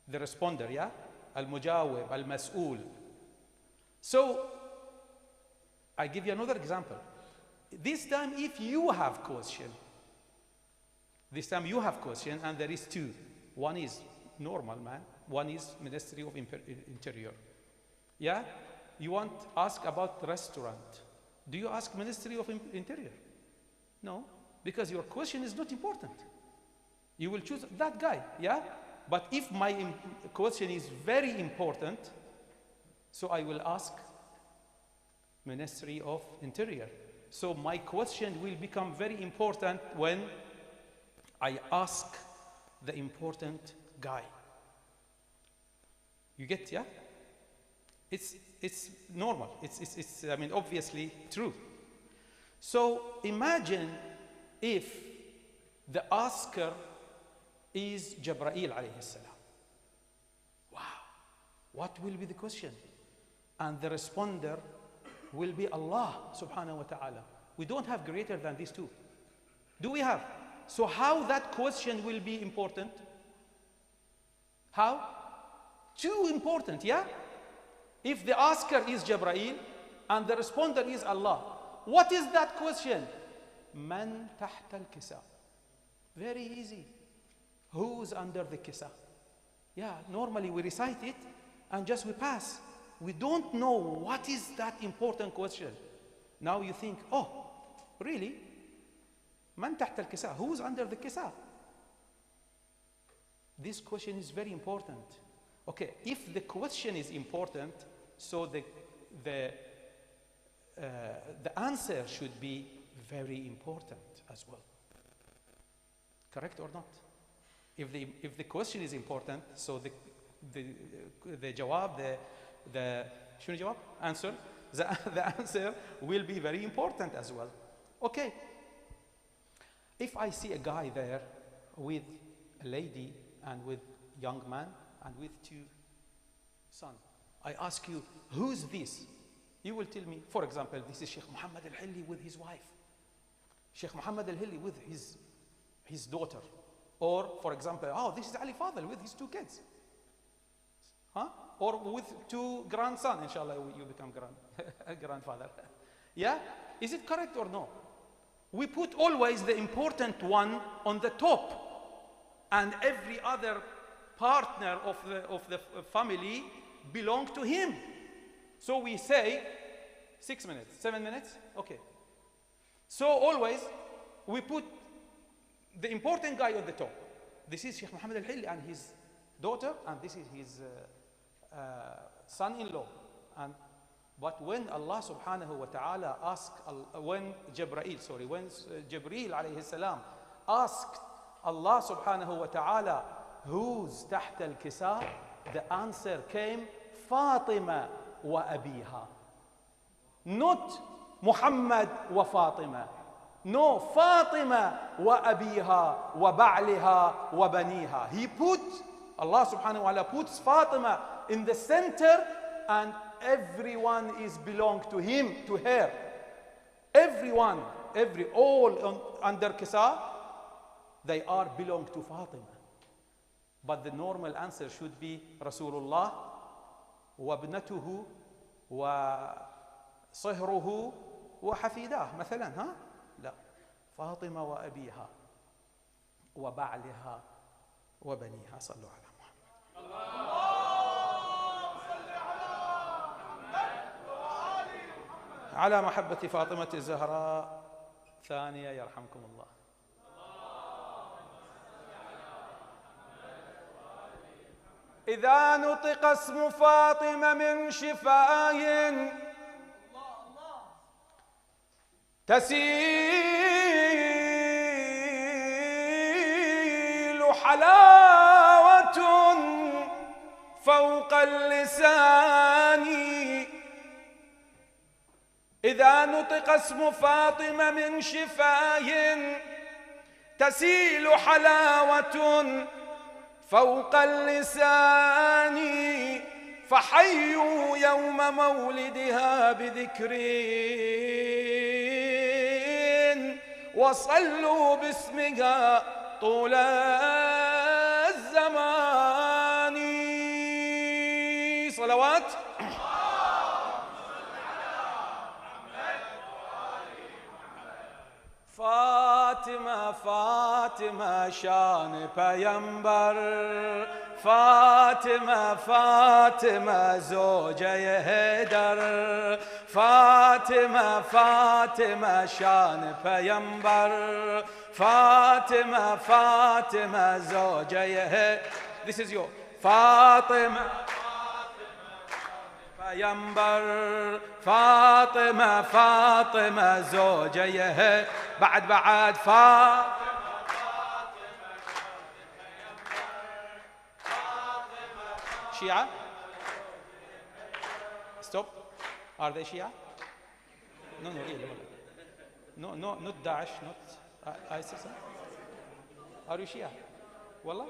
The responder, Al-Mujawib, Al-Mas'ul. So, I give you another example. This time, if you have question, and there is two. One is normal man, one is Ministry of Interior. You want to ask about restaurant. Do you ask Ministry of Interior? No, because your question is not important. You will choose that guy, But if my question is very important, so I will ask Ministry of Interior. So my question will become very important when I ask the important guy. You get, It's normal. It's I mean, obviously true. So imagine if the asker is Jibreel alayhi salam. Wow. What will be the question? And the responder will be Allah subhanahu wa ta'ala. We don't have greater than these two. Do we have? So how that question will be important? How? Too important, yeah? If the asker is Jibreel and the responder is Allah, what is that question? Man tahta al-kisa. Very easy. Who's under the kisa? Yeah, normally we recite it and just we pass. We don't know what is that important question. Now you think, oh, really? Man tahta al-kisa. Who's under the kisa? This question is very important. Okay, if the question is important, so the answer should be very important as well. Correct or not? If the question is important, so the jawab, شنو جواب? Answer. The answer will be very important as well. Okay. If I see a guy there with a lady and with young man and with two sons, I ask you, who's this? You will tell me, for example, this is Sheikh Muhammad al-Hilli with his wife. Sheikh Muhammad al-Hilli with his daughter. Or, for example, oh, this is Ali Fadl with his two kids. Huh? Or with two grandsons, inshallah, you become grandfather. Yeah? Is it correct or no? We put always the important one on the top, and every other partner of the family belong to him. So we say 6 minutes, 7 minutes, okay. So always we put the important guy on the top. This is Sheikh Muhammad al-Hilli and his daughter, and this is his son-in-law. But when Allah subhanahu wa ta'ala asked, when Jibreel alayhi salam asked Allah subhanahu wa ta'ala, who's tahta al-kisa? The answer came, Fatima wa abiha. Not Muhammad wa Fatima. No, Fatima wa abiha wa ba'liha wa baniha. Allah subhanahu wa ta'ala puts Fatima in the center, and everyone is belong to him, to her. Everyone, all under Kisa, they are belong to Fatima. But the normal answer should be Rasulullah wa ibnatuhu wa صهره وحفيداه مثلا ها؟ لا فاطمة وأبيها وبعلها وبنيها صلوا على محمد. على محبة فاطمة الزهراء ثانية يرحمكم الله. إذا نطق اسم فاطمة من شفاه تسيل حلاوة فوق اللسان. إذا نطق اسم فاطمة من شفاه تسيل حلاوة فوق اللسان. فحيوا يوم مولدها بذكر وصلوا باسمها طول الزمان. صلوات. فاطمة فاطمة شان پیامبر، فاطمة فاطمة زوجة هیدر، فاطمة فاطمة شان پیامبر، فاطمة فاطمة زوجة هیدر. This is your فاطمة پیامبر، فاطمة فاطمة زوجة هیدر. بعد فاطمة شيعة Stop. Are they Shia? No, really. No, not Daesh, not ISIS. Are you Shia? Wallah,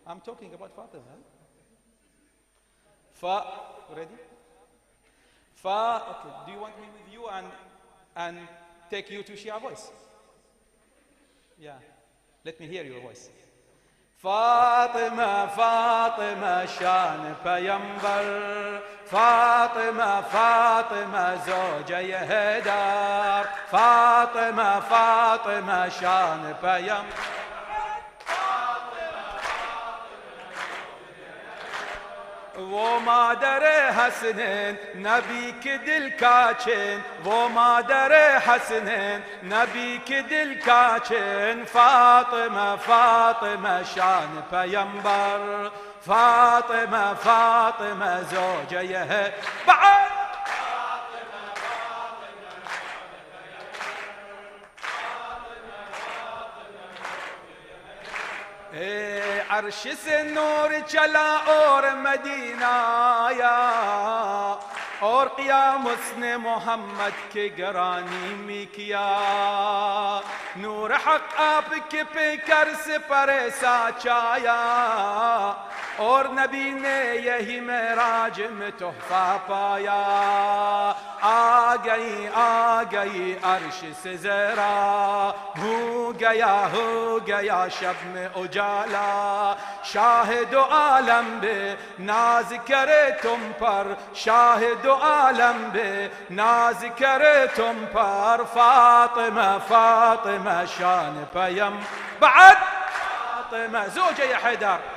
I'm talking about Fatima. Ready? Okay. Do you want me with you and take you to Shia voice? Yeah. Let me hear your voice. فاطمة فاطمة شان پیمبر فاطمة فاطمة زوجة هدار فاطمة فاطمة شان پیمبر वो मादर हसनैन नबी के दिल का चैन वो मादर हसनैन नबी के दिल का चैन फातिमा फातिमा शान पैगंबर फातिमा फातिमा ज़ौजा है बाद अर्श से नूर चला और मदीना आया और क़ियाम उसने मोहम्मद के गरानी में किया नूर हक आपके पैकर से परे साचाया और नबी ने यही मेराज में तोहफा पाया आ गई अर्श से ज़रा हो गया शब में उजाला शाहिद आलम बे नाज करे तुम पर शाहिद आलम बे नाज करे तुम पर फातिमा फातिमा शान पैम बाद फातिमा ज़ौजा या हैदर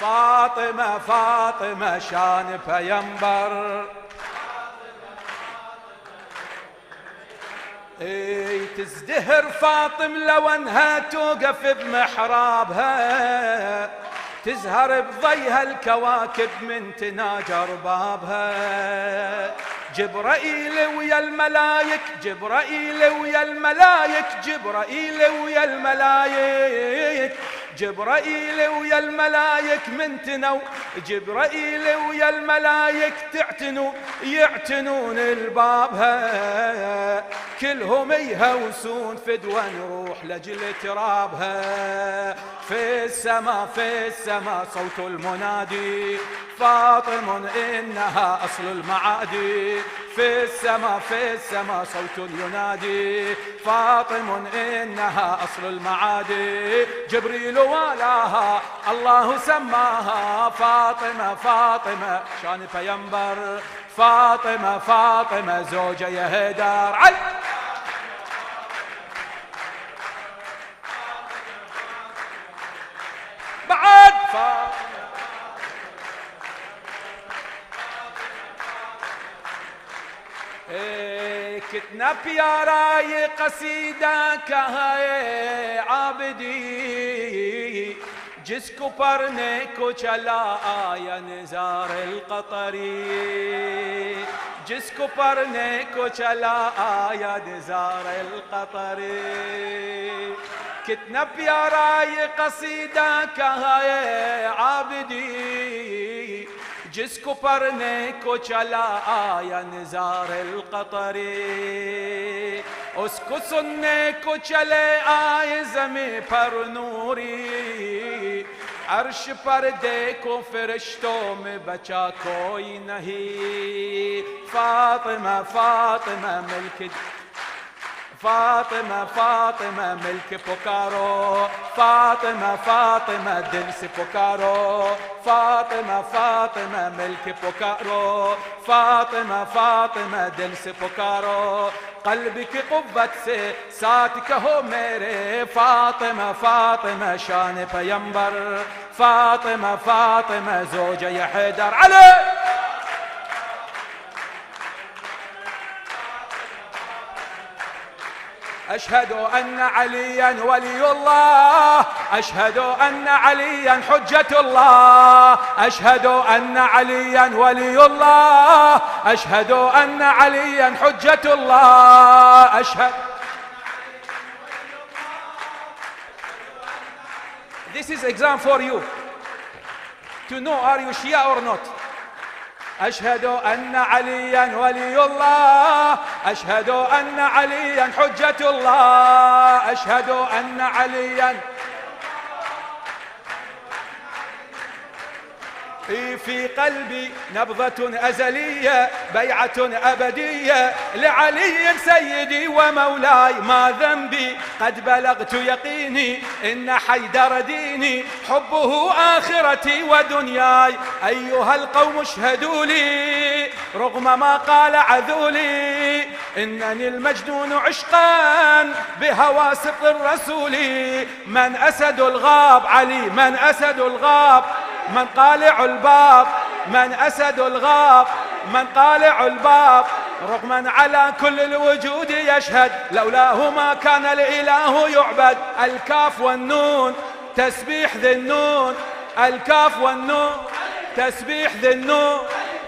فاطمة فاطمة شان پیمبر تزدهر فاطم لو انها توقف بمحرابها تزهر بضيها الكواكب من تناجر بابها جبرائيل ويا الملايك جبرائيل ويا الملايك جبرائيل ويا الملايك جبرائيل ويا الملايك من تنو جبرائيل ويا الملايك يعتنون البابها كلهم يهوسون فدوى نروح لجل ترابها في السماء صوت المنادي فاطم إنها أصل المعادي في السماء صوت ينادي فاطم إنها أصل المعادي جبريل والاها الله سماها فاطمة فاطمة شان پیمبر فاطمة فاطمة زوجة هدار علي بعد فاطمة कितना प्यारा ये कसीदा कहा है आबिदी जिसको पढ़ने को चला आया निज़ार अल-क़तरी जिसको पढ़ने को चला आया निज़ार अल-क़तरी कितना प्यारा ये कसीदा कहा है आबिदी जिसको पढ़ने को चला आया निज़ार अल-क़तरी उसको सुनने को चले आए ज़मीं पर नूरी अर्श पर देखो फरिश्तों में बचा कोई नहीं फातिमा फातिमा मिल्क फातिमा फातिमा मिल्क पुकारो फातिमा फातिमा दिल से पुकारो फातिमा फातिमा मिल्क पुकारो फातिमा फातिमा दिल से पुकारो कल्ब की कुव्वत से साथ कहो मेरे फातिमा फातिमा शान पैगंबर फातिमा फातिमा ज़ौजा या हैदर अली أشهد أن عليا ولي الله أشهد أن عليا حجة الله أشهد أن عليا ولي الله أشهد أن عليا حجة الله أشهد this is exam for you to know are you Shia or not. أشهد أن عليا ولي الله أشهد أن عليا حجة الله أشهد أن عليا في قلبي نبضة أزلية بيعة أبدية لعلي سيدي ومولاي ما ذنبي قد بلغت يقيني إن حيدر ديني حبه آخرتي ودنياي أيها القوم اشهدوا لي رغم ما قال عذولي إنني المجنون عشقا بهوى سبط الرسول من أسد الغاب علي من أسد الغاب من قالع الباب من أسد الغاب من قالع الباب رغما على كل الوجود يشهد لولاه ما كان الإله يعبد الكاف والنون تسبيح ذي النون الكاف والنون تسبيح ذي النون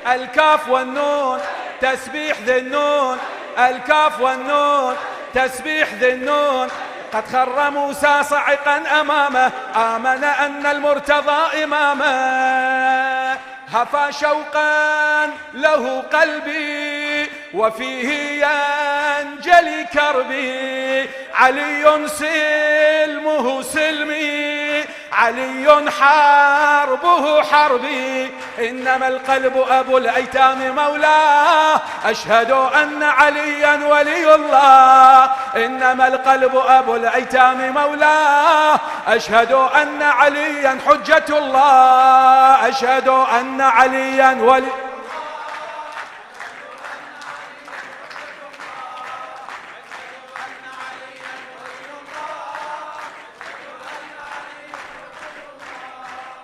الكاف والنون تسبيح ذي النون الكاف والنون تسبيح ذي النون قد خر موسى صعقا أمامه آمن أن المرتضى إمامه هفى شوقا له قلبي وفيه ينجلي كربي علي سلمه سلمي علي حربه حربي إنما القلب أبو الأيتام مولاه أشهد أن عليا ولي الله إنما القلب أبو الأيتام مولاه أشهد أن عليا حجة الله أشهد أن عليا ولي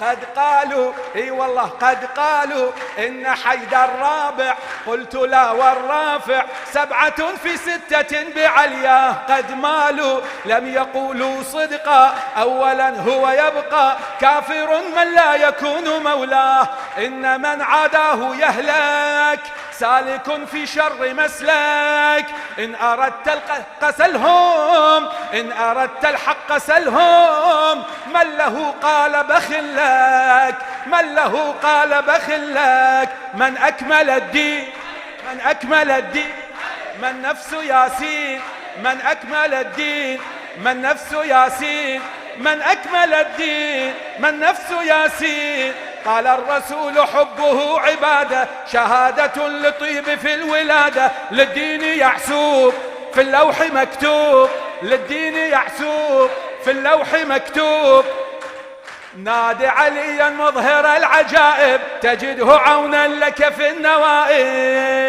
قد قالوا اي والله قد قالوا ان حيدر رابع قلت لا والرافع 7 في 6 بعلياه قد مالوا لم يقولوا صدقا اولا هو يبقى كافر من لا يكون مولاه ان من عاداه يهلك سالك في شر مسلك إن أردت الحق سلهم إن أردت الحق سلهم من له قال بخلك من له قال بخلك من أكمل الدين من أكمل الدين من نفس ياسين من أكمل الدين من نفس ياسين من أكمل الدين من نفس ياسين قال الرسول حبه عبادة شهادة لطيب في الولادة للدين يحسوب في اللوح مكتوب للدين يحسوب في اللوح مكتوب نادي عليا مظهر العجائب تجده عونا لك في النوائب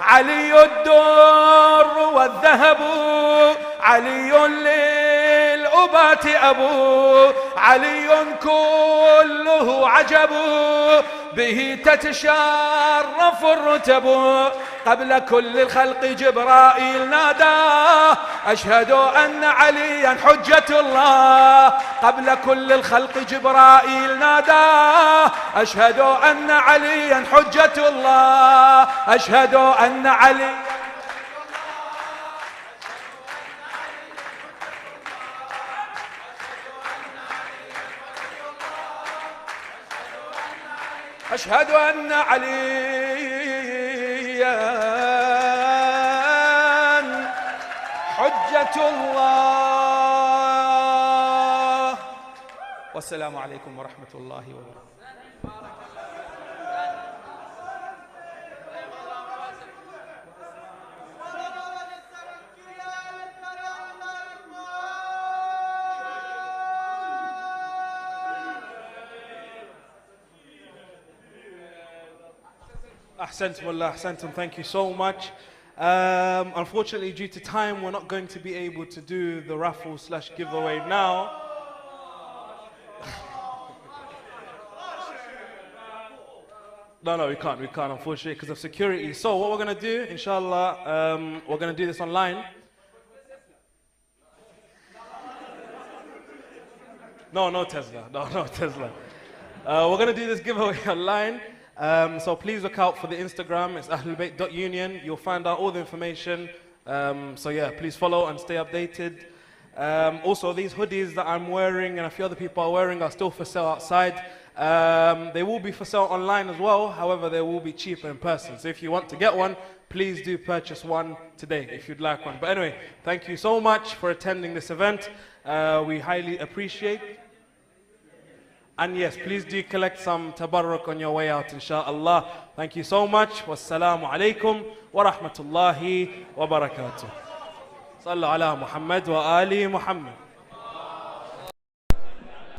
علي الدر والذهب علي للأبات أبو علي كله عجب به تتشرف الرتب قبل كل الخلق جبرائيل ناداه أشهد أن عليا حجة الله قبل كل الخلق جبرائيل ناداه أشهد أن عليا حجة الله أشهد أن علي أشهد أن عليا حجة الله والسلام عليكم ورحمة الله وبركاته. Ahsantum Allah, ahsantum, thank you so much. Unfortunately, due to time, we're not going to be able to do the raffle / giveaway now. No, we can't, unfortunately, because of security. So what we're going to do, inshallah, we're going to do this online. No Tesla, no Tesla. We're going to do this giveaway online. So please look out for the Instagram. It's ahlulbayt.union. You'll find out all the information. So yeah, please follow and stay updated. Also, these hoodies that I'm wearing and a few other people are wearing are still for sale outside. They will be for sale online as well. However, they will be cheaper in person. So if you want to get one, please do purchase one today if you'd like one. But anyway, thank you so much for attending this event. We highly appreciate. And yes, please do collect some tabarruk on your way out, inshaAllah. Thank you so much. Wassalamu alaikum wa rahmatullahi wa barakatuh. Sallu ala Muhammad wa ali Muhammad.